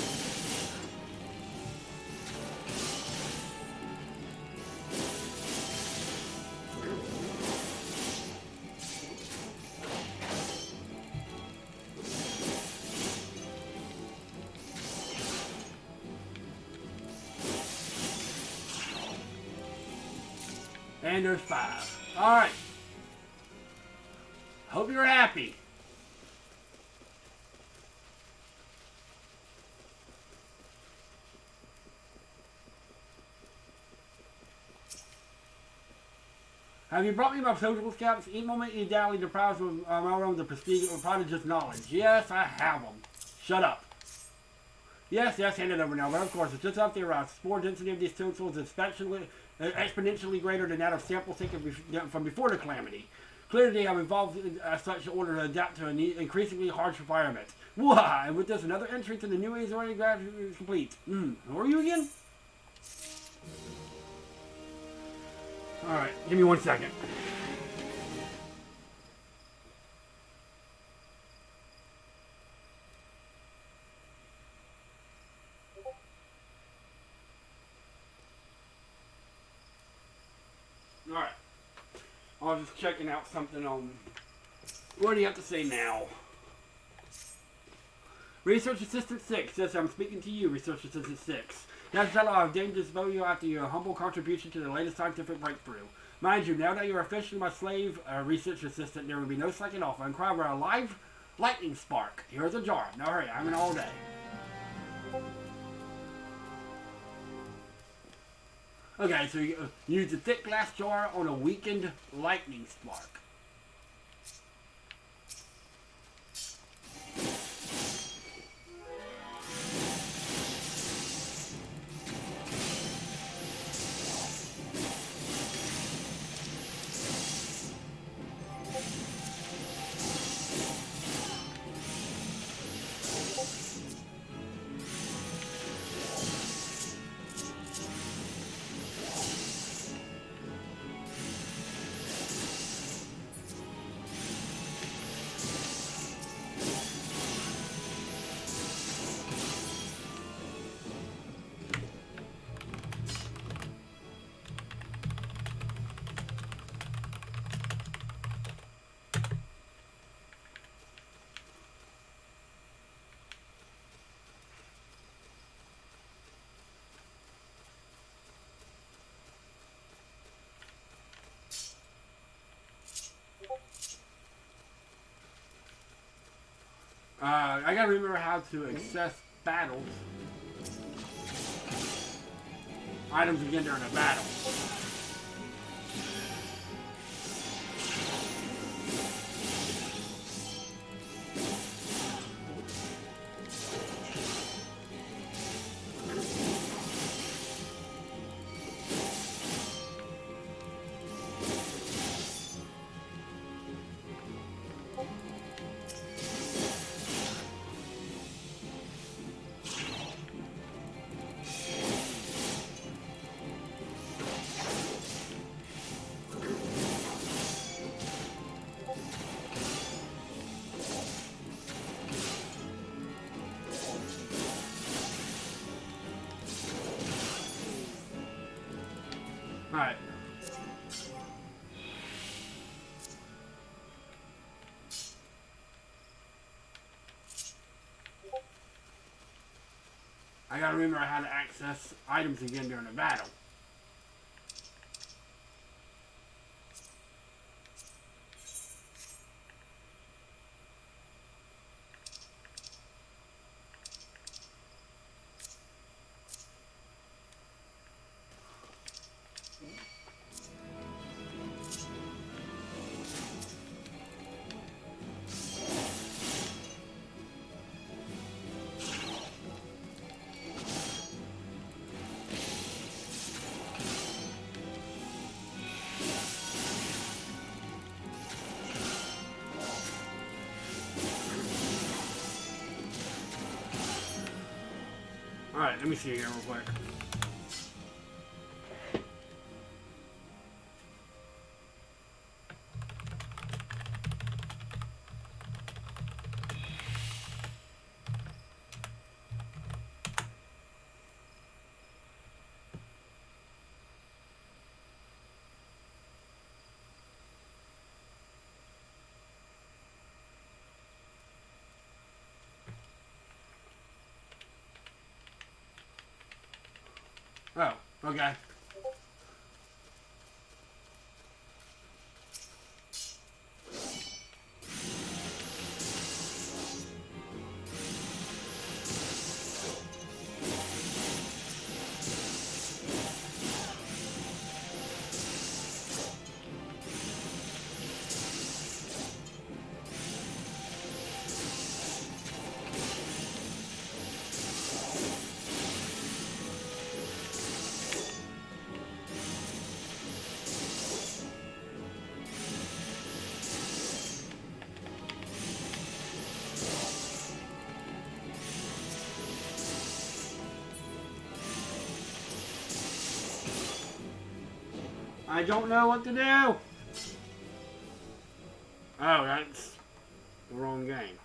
And there's 5. Alright. Hope you're happy. Have you brought me my social scouts? Each moment you dally deprives of my own the prestige or probably just knowledge. Yes, I have them. Shut up. Yes, hand it over now. But of course, it's just up there. Spore density of these toadstools is exponentially greater than that of samples taken from before the calamity. Clearly, I'm involved in such order to adapt to an increasingly harsh environment. Why? And with this, another entry to the new age already is complete. Who are you again? Alright, give me 1 second. Alright. I was just checking out something on... What do you have to say now? Research Assistant 6 says I'm speaking to you, Research Assistant 6. That's fellow I've deigned to spell you after your humble contribution to the latest scientific breakthrough. Mind you, now that you're officially my slave, research assistant, there will be no slacking off. I'm crying for a live lightning spark. Here's a jar. Now hurry, I'm in all day. Okay, so you use the thick glass jar on a weakened lightning spark. I gotta remember how to access battles. Items again during a battle. Alright. I gotta remember how to access items again during a battle. Alright, let me see here real quick. Oh, okay. I don't know what to do. Oh, that's the wrong game.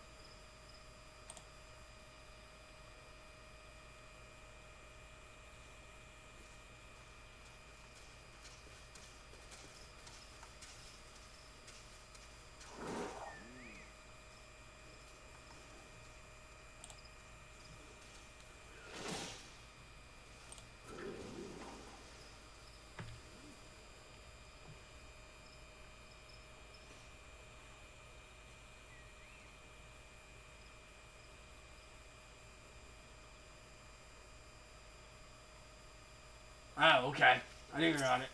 Oh, okay. I think I got it.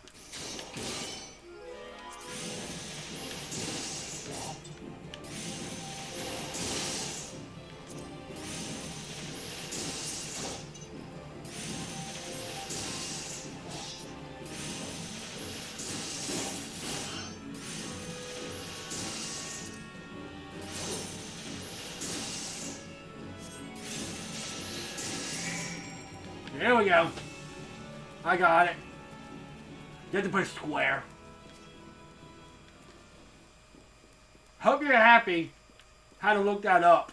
There we go. I got it. You have to put a square. Hope you're happy how to look that up.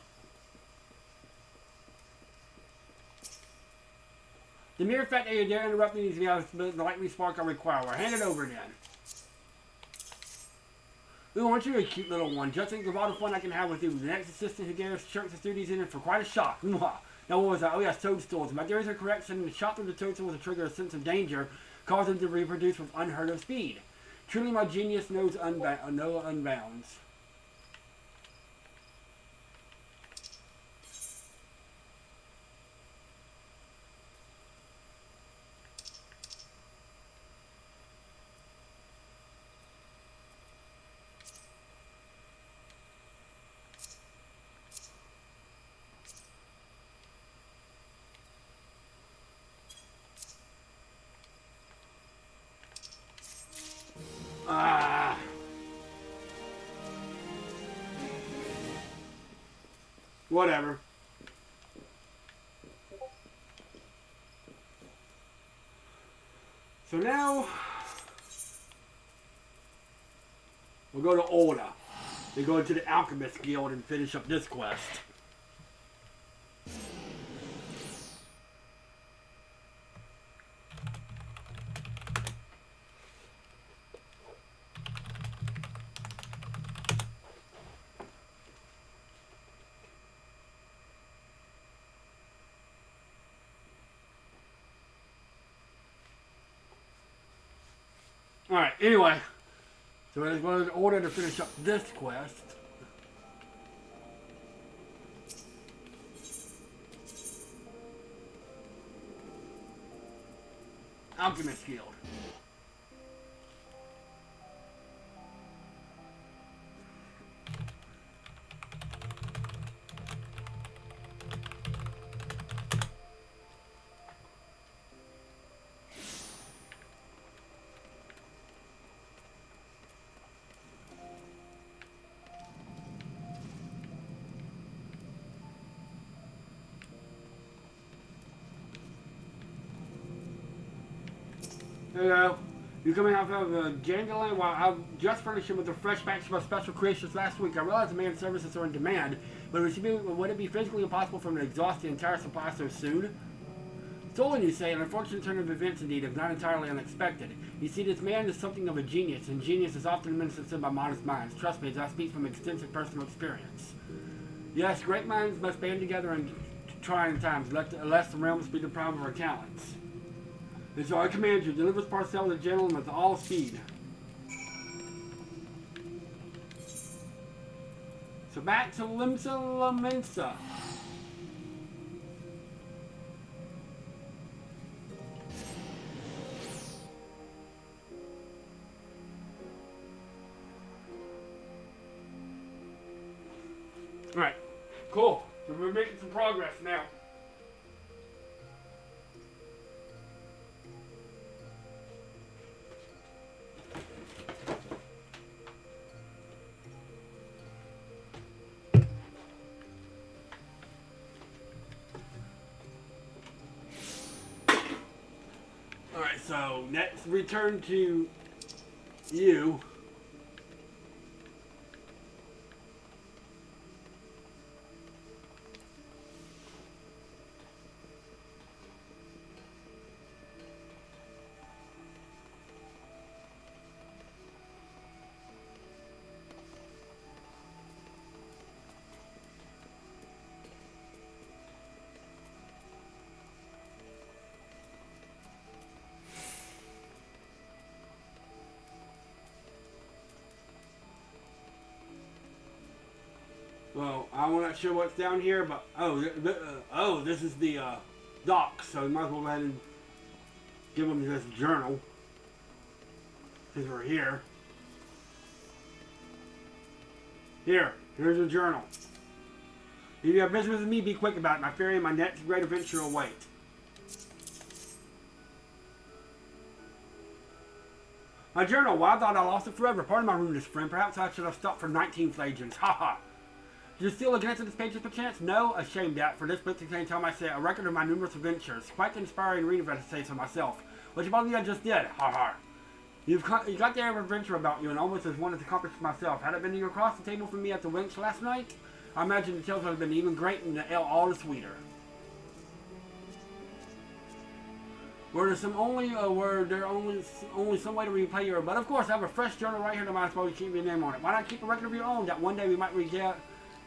The mere fact that you dare interrupt these videos is the lightning spark I require. We'll hand it over then. Ooh, aren't you a cute little one? Just think of all the fun I can have with you. The next assistant who gave us chunks of studies in it for quite a shock. Now what was that? Oh yes, toadstools. My theories are correct. Sending a shot through the toadstool will trigger a sense of danger, cause them to reproduce with unheard of speed. Truly my genius knows no unbounds. Whatever. So now we'll go to Olda. Then go to the Alchemist Guild and finish up this quest. Alright, anyway. So we're going to order to finish up this quest. Alchemist Guild. Hello. You coming out of Jandaland? While I just furnished him with a fresh batch of my special creations last week, I realized the man's services are in demand, but would it be physically impossible for him to exhaust the entire supply so soon? Stolen, you say, an unfortunate turn of events indeed, if not entirely unexpected. You see, this man is something of a genius, and genius is often misunderstood by modest minds. Trust me, as I speak from extensive personal experience. Yes, great minds must band together in trying times, lest the realms be deprived of our talents. And so I command you, deliver this parcel to the gentleman with all speed. So back to Limsa Lamensa. Alright, cool. So we're making some progress now. So next, return to you. Well, I'm not sure what's down here, but this is the dock, so we might as well go ahead and give them this journal since we're here. Here's a journal. If you have business with me, be quick about it. My ferry and my next great adventure await. My journal. Well, I thought I lost it forever. Pardon my rudeness, friend. Perhaps I should have stopped for 19 agents. Ha ha. Did you still glance at this page per chance? No, ashamed at, for this book contains, how I say, a record of my numerous adventures. Quite inspiring reading, if I say so myself. Which of all of you I just did. Ha ha. You got the air of adventure about you, and almost as one as accomplished myself. Had it been you across the table from me at the Winch last night, I imagine the tales would have been even great and the ale all the sweeter. Were there only some way to repay your, but of course I have a fresh journal right here that might as well keep your name on it. Why not keep a record of your own, that one day we might regale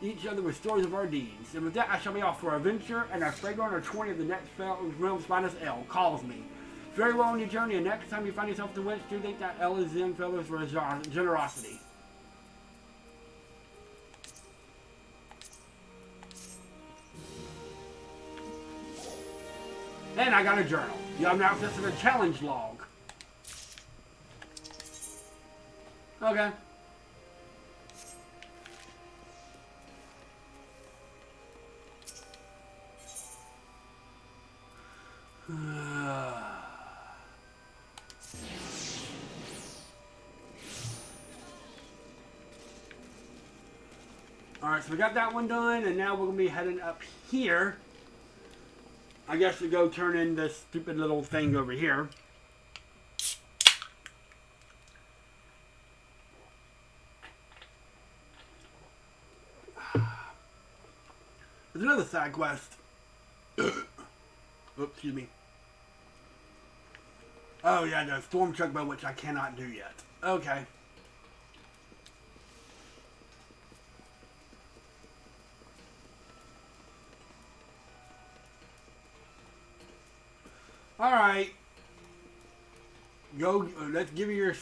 each other with stories of our deeds. And with that I shall be off for a venture, and a fragrant or 20 of the next realm's finest ale calls me. Very well on your journey, and next time you find yourself at the Winch, do think that ale is in fellows for his generosity. And I got a journal. You have now access to the challenge log. Okay. Alright, so we got that one done, and now we're going to be heading up here. I guess to go turn in this stupid little thing over here. There's another side quest. Oops, excuse me. Oh yeah, the Storm Chocobo, which I cannot do yet. Okay. Alright. Go, let's give you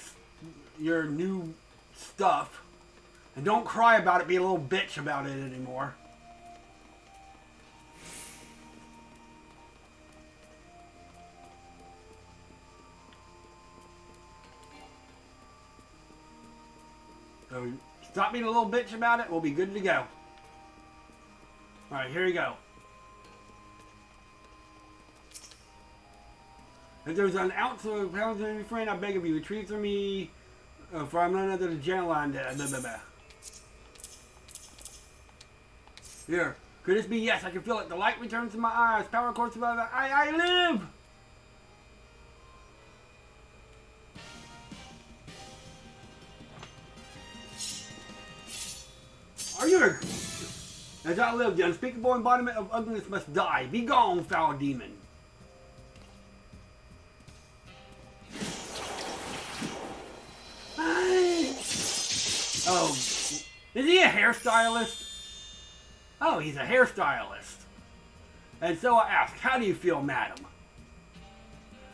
your new stuff. And don't cry about it, be a little bitch about it anymore. So stop being a little bitch about it, we'll be good to go. Alright, here you go. If there's an ounce of pounds of your friend, I beg of you, retrieve from me, for I'm none other than jail line. Blah, blah, blah. Here, could this be? Yes, I can feel it. The light returns to my eyes. Power course of I live! Are you a... As I live, the unspeakable embodiment of ugliness must die. Be gone, foul demon. Oh, is he a hairstylist? Oh, he's a hairstylist. And so I ask, how do you feel, madam?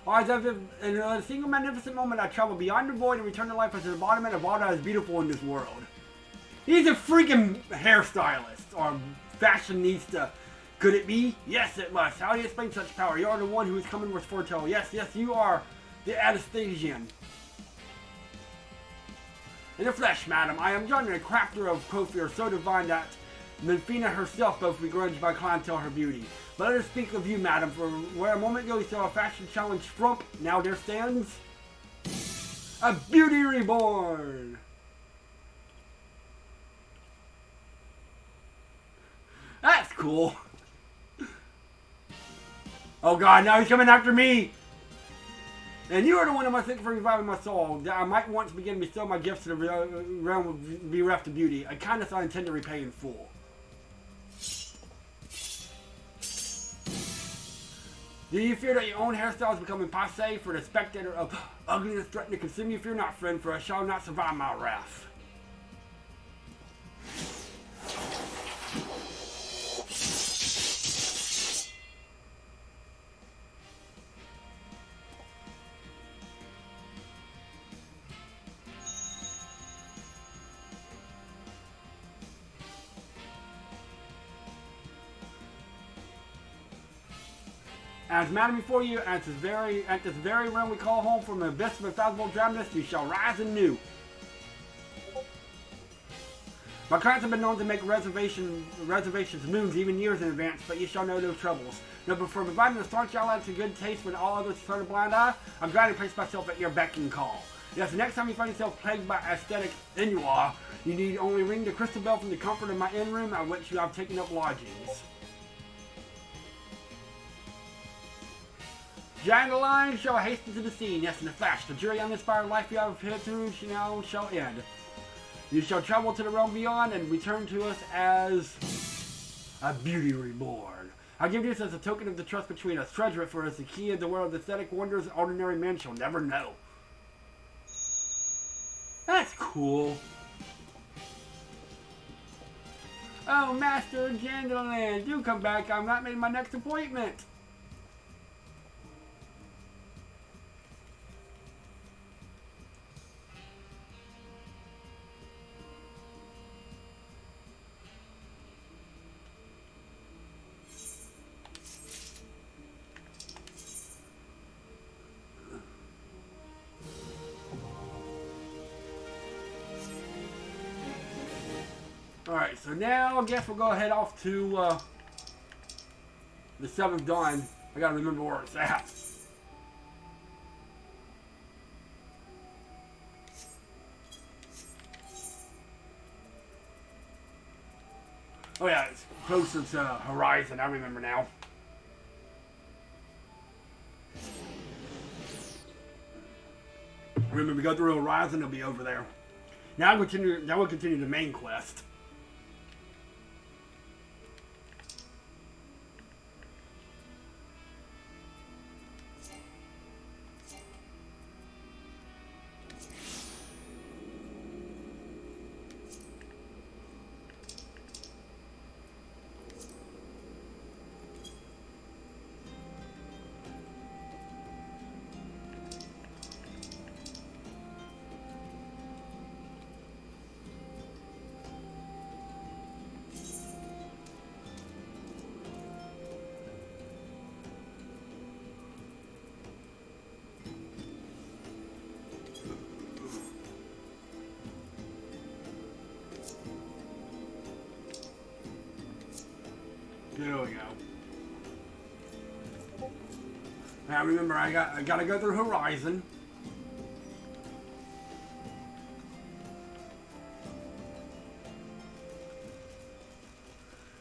Or as if in a single magnificent moment I travel beyond the void and return to life as an embodiment of all that is beautiful in this world. He's a freaking hairstylist or fashionista. Could it be? Yes, it must. How do you explain such power? You are the one who is coming with foretell. Yes, yes, you are the Anastasian. In the flesh, madam, I am John, the crafter of Kofir, so divine that Menfina herself both begrudged my clientele her beauty. But let us speak of you, madam, for where a moment ago you saw a fashion challenge frump, now there stands a beauty reborn. That's cool. Oh god, now he's coming after me! And you are the one who must think for reviving my soul, that I might once begin to bestow my gifts to the realm of bereft of beauty, a kindness I intend to repay in full. Do you fear that your own hairstyle is becoming passe for the spectator of ugliness threatening to consume you? Fear not, friend, for I shall not survive my wrath. As madam before you, at this very realm we call home, from the abyss of unfathomable drabness, you shall rise anew. My clients have been known to make reservations moons, even years in advance, but you shall know no troubles. No, but for providing a staunch ally to good taste when all others turn a blind eye, I'm glad to place myself at your beck and call. Yes, the next time you find yourself plagued by aesthetic ennui, you need only ring the crystal bell from the comfort of my inn room, at which you have taken up lodgings. Giant lion shall hasten to the scene. Yes, in a flash, the jury uninspired life you have hitherto now shall end. You shall travel to the realm beyond and return to us as a beauty reborn. I give this as a token of the trust between us. Treasure it, for us the key of the world of aesthetic wonders ordinary men shall never know. That's cool. Oh, Master Jandaland, do come back. I'm not making my next appointment. Alright, so now I guess we'll go ahead off to the 7th Dawn. I gotta remember where it's at. Oh yeah, it's closer to Horizon, I remember now. Remember, we go through Horizon, it'll be over there. Now we'll continue the main quest. There we go. Now remember, I gotta go through Horizon.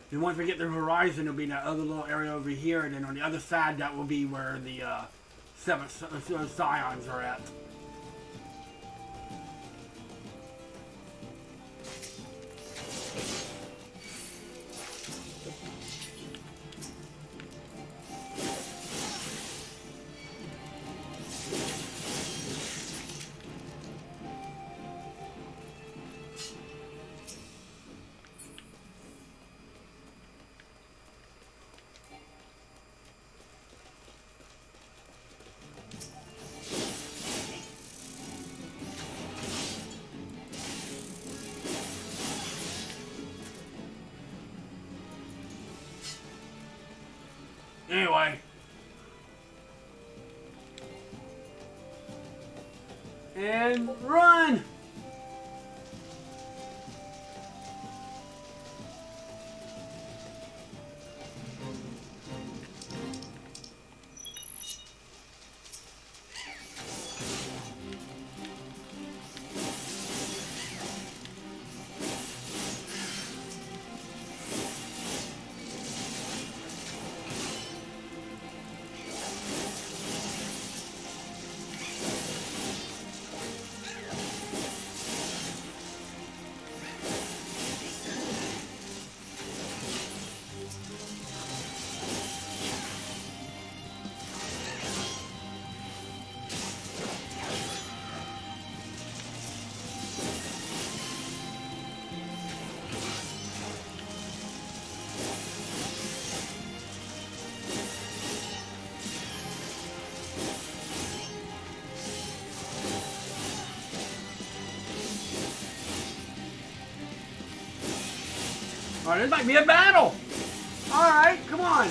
And once we get through Horizon, it'll be that other little area over here, and then on the other side, that will be where the seven Scions are at. Anyway. And run! Alright, this might be a battle! Alright, come on!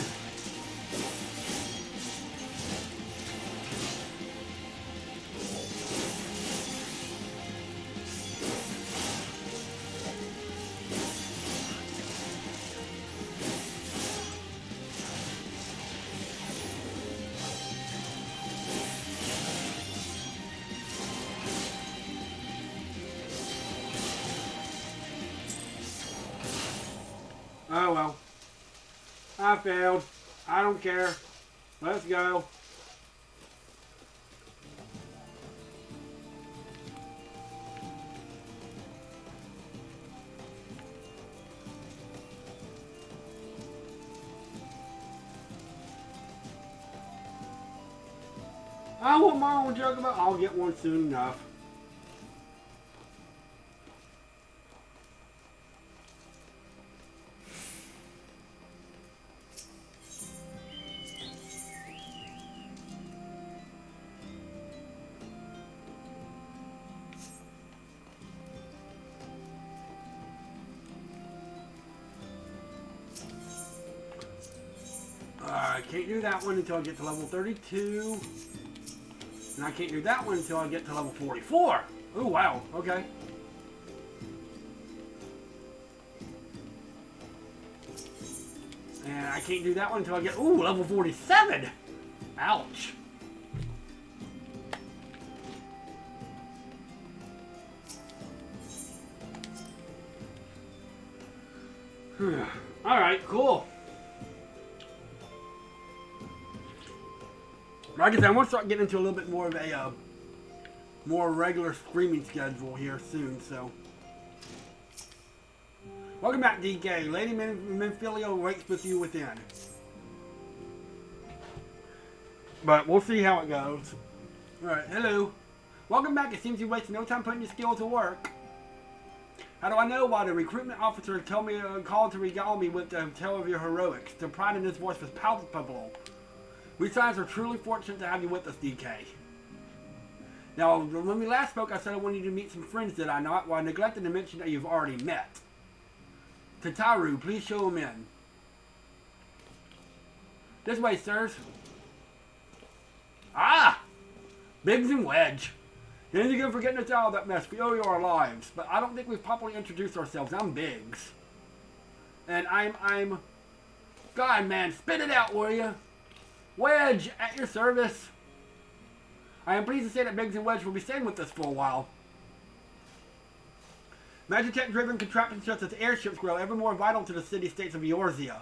Oh well. I failed. I don't care. Let's go. I want my own joke about. I'll get one soon enough. I can't do that one until I get to level 32. And I can't do that one until I get to level 44. Oh, wow. Okay. And I can't do that one until I get, ooh, level 47. Ouch. Alright, cool. Like I said, I'm going to start getting into a little bit more of a more regular streaming schedule here soon, so. Welcome back, DK. Lady Menfilio waits with you within. But we'll see how it goes. Alright, hello. Welcome back. It seems you wasted no time putting your skill to work. How do I know? Why the recruitment officer called to regale me with the tale of your heroics. The pride in his voice was palpable. We Science are truly fortunate to have you with us, DK. Now, when we last spoke, I said I wanted you to meet some friends, did I not? Well, I neglected to mention that you've already met. Tataru, please show him in. This way, sirs. Ah! Biggs and Wedge. Thank you again for getting us out of that mess. We owe you our lives. But I don't think we've properly introduced ourselves. I'm Biggs. And I'm... God, man, spit it out, will you? Wedge, at your service. I am pleased to say that Biggs and Wedge will be staying with us for a while. Magitech-driven contraptions such as airships grow ever more vital to the city-states of Eorzea.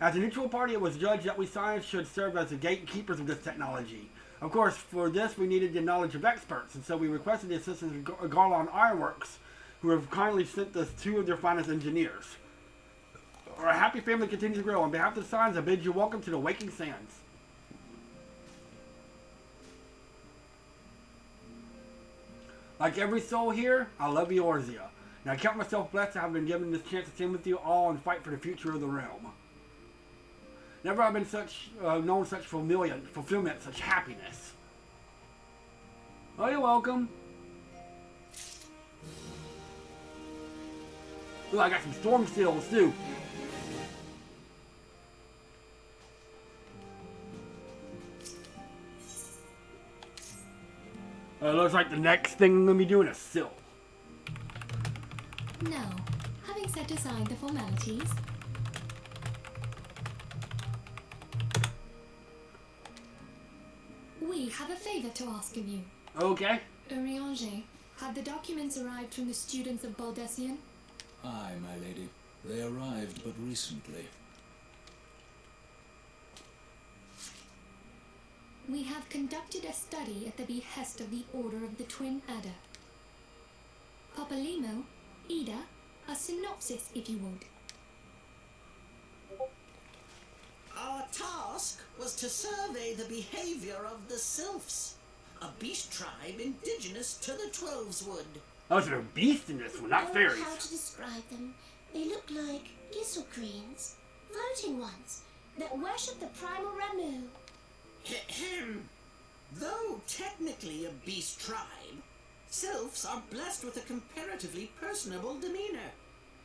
As a neutral party, it was judged that we Science should serve as the gatekeepers of this technology. Of course, for this, we needed the knowledge of experts, and so we requested the assistance of Garlon Ironworks, who have kindly sent us 2 of their finest engineers. Our happy family continues to grow. On behalf of the Science, I bid you welcome to the Waking Sands. Like every soul here, I love Eorzea. And I count myself blessed to have been given this chance to stand with you all and fight for the future of the realm. Never have I been known such fulfillment, such happiness. Oh, you're welcome. Ooh, I got some storm seals too. Looks like the next thing I'm going to be doing is Sylph. Now, having set aside the formalities, we have a favor to ask of you. Okay. Urianger, have the documents arrived from the students of Baldessian? Aye, my lady. They arrived but recently. We have conducted a study at the behest of the Order of the Twin Adder. Papalimo, Ida, a synopsis if you would. Our task was to survey the behavior of the Sylphs, a beast tribe indigenous to the Twelveswood. Oh, so they're beasts in this one, not fairies. I don't know how to describe them. They look like Gisselcreens, floating ones, that worship the primal Ramu. Though technically a beast tribe, Sylphs are blessed with a comparatively personable demeanor,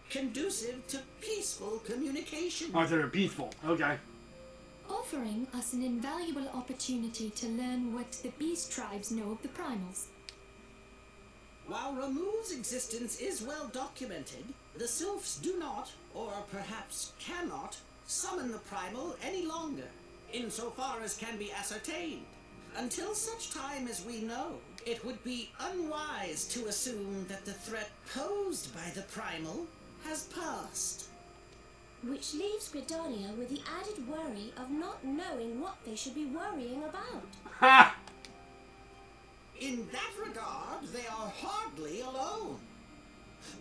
conducive to peaceful communication. Oh, so they're peaceful. Okay. Offering us an invaluable opportunity to learn what the beast tribes know of the primals. While Ramu's existence is well documented, the Sylphs do not, or perhaps cannot, summon the primal any longer, insofar as can be ascertained. Until such time as we know, it would be unwise to assume that the threat posed by the primal has passed. Which leaves Gridania with the added worry of not knowing what they should be worrying about. Ha! In that regard, they are hardly alone.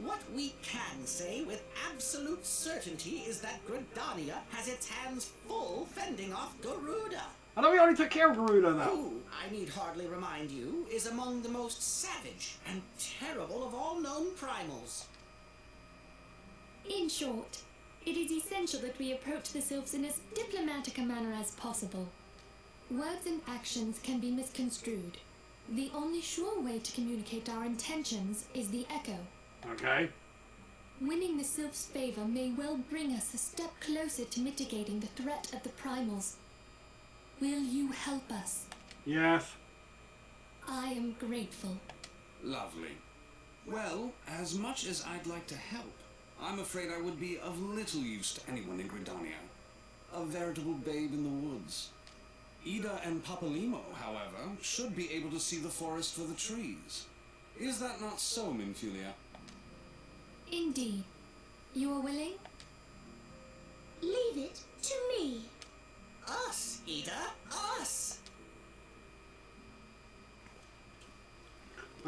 What we can say with absolute certainty is that Gridania has its hands full fending off Garuda. I thought we already took care of Garuda, though. Who, I need hardly remind you, is among the most savage and terrible of all known primals. In short, it is essential that we approach the Sylphs in as diplomatic a manner as possible. Words and actions can be misconstrued. The only sure way to communicate our intentions is the echo. Okay. Winning the Sylphs' favor may well bring us a step closer to mitigating the threat of the primals. Will you help us? Yes. I am grateful. Lovely. Well, as much as I'd like to help, I'm afraid I would be of little use to anyone in Gridania. A veritable babe in the woods. Ida and Papalimo, however, should be able to see the forest for the trees. Is that not so, Minfilia? Indeed. You are willing?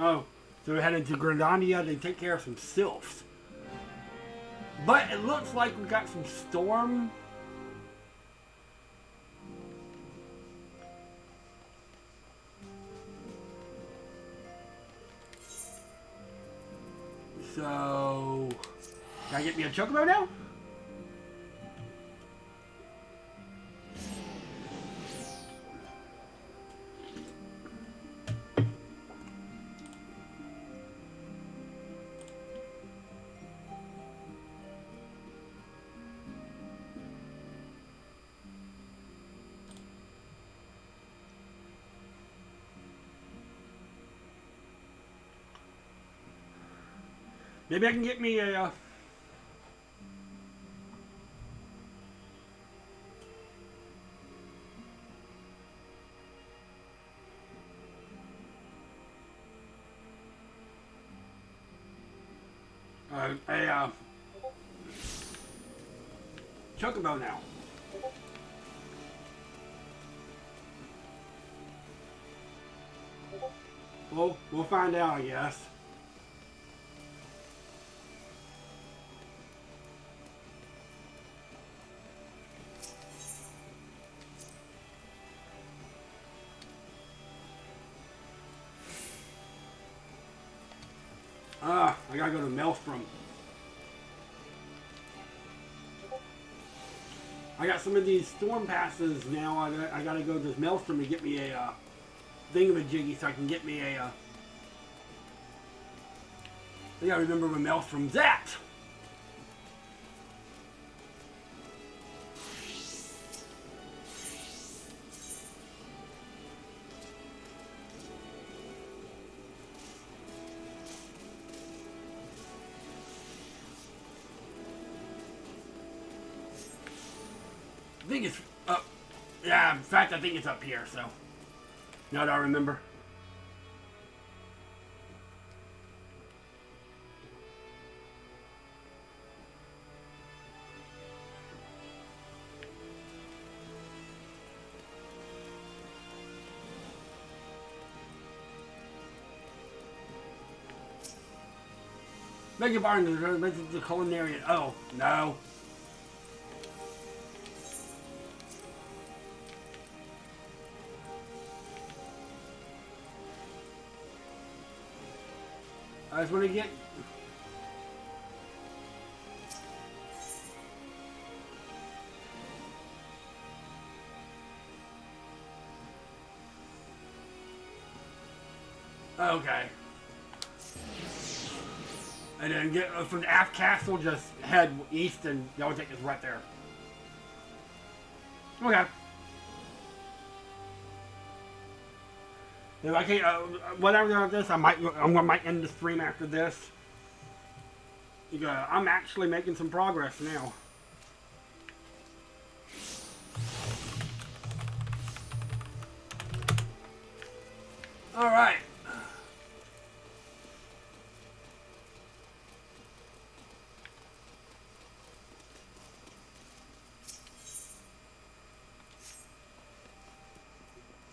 Oh, so we're heading to Gridania to take care of some Sylphs. But it looks like we got some Storm. So, can I get me a Chocobo now? Maybe I can get me a... Chocobo now. We'll find out, I guess. I gotta go to Maelstrom. I got some of these storm passes now. I gotta go to Maelstrom to get me a thingamajiggy so I can get me a. I gotta remember where Maelstrom's at. I think it's up. Yeah, in fact, I think it's up here, so. Now that I remember. Beg your pardon, the culinary. Oh, no. I just want to get... Okay. And then get from the Aft Castle, just head east and that will take us right there. Okay. If I can't, whatever after this, I might end the stream after this. I'm actually making some progress now. All right.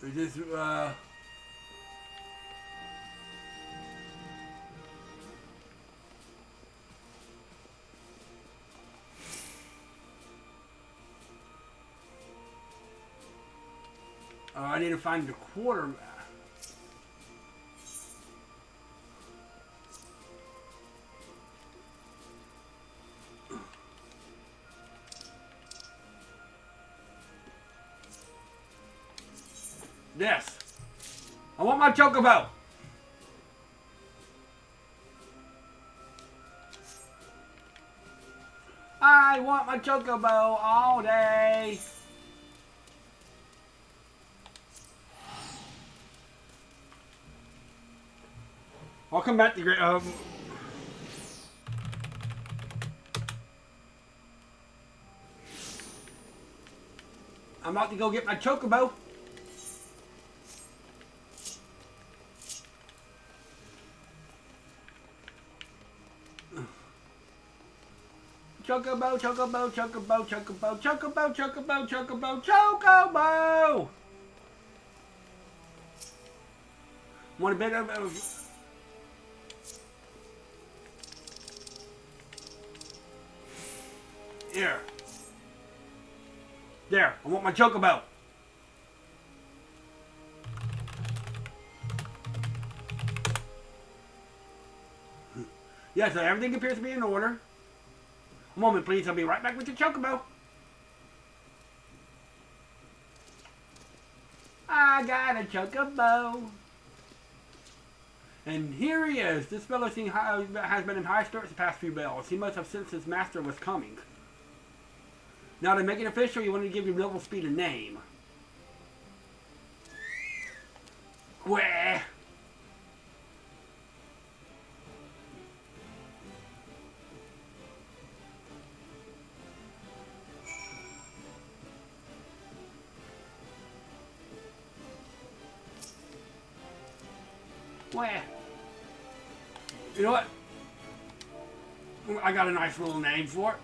Is this I need to find the quarter. This. I want my Chocobo. I want my Chocobo all day. I'll come back to great. I'm about to go get my Chocobo. Chocobo, Chocobo, Chocobo, Chocobo, Chocobo, Chocobo, Chocobo, Chocobo! Want a bit of... Here. There, I want my chocobo. Yeah, so everything appears to be in order. A moment, please. I'll be right back with your chocobo. I got a chocobo. And here he is. This fellow has been in high spirits the past few bells. He must have sensed his master was coming. Now to make it official, you want to give your level speed a name. Where? Where? You know what? I got a nice little name for it.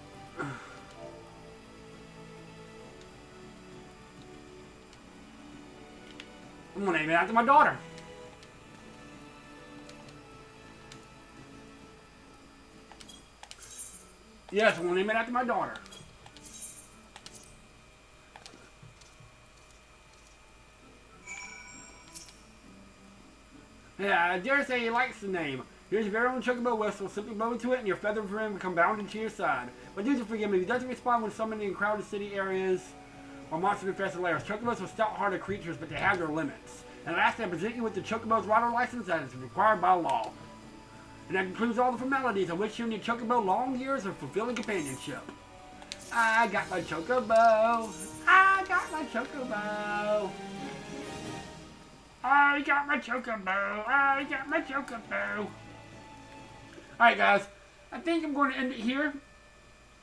I'm gonna name it after my daughter. Yes, I'm gonna name it after my daughter. Yeah, I dare say he likes the name. Here's your very own chocobo whistle. Simply blow into it and your feathered friend will come bounding to your side. But do forgive me, he doesn't respond when summoned in crowded city areas or monster-infested lairs. Chocobos are stout-hearted creatures, but they have their limits. And last, I present you with the Chocobo's rider license that is required by law. And that concludes all the formalities. I wish you and your chocobo long years of fulfilling companionship. I got my chocobo. I got my chocobo. I got my chocobo. I got my chocobo. Alright guys, I think I'm going to end it here.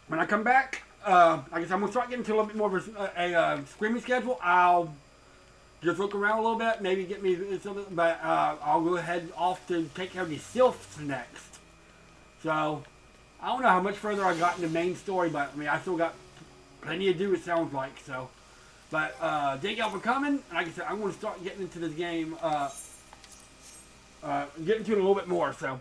When I come back, I guess I'm going to start getting to a little bit more of a screaming schedule. I'll just look around a little bit, maybe get me something, but I'll go ahead off to take care of these Sylphs next. So, I don't know how much further I got in the main story, but I mean, I still got plenty to do, it sounds like, so. But, thank y'all for coming. Like I said, I'm going to start getting into this game, getting to it a little bit more, so.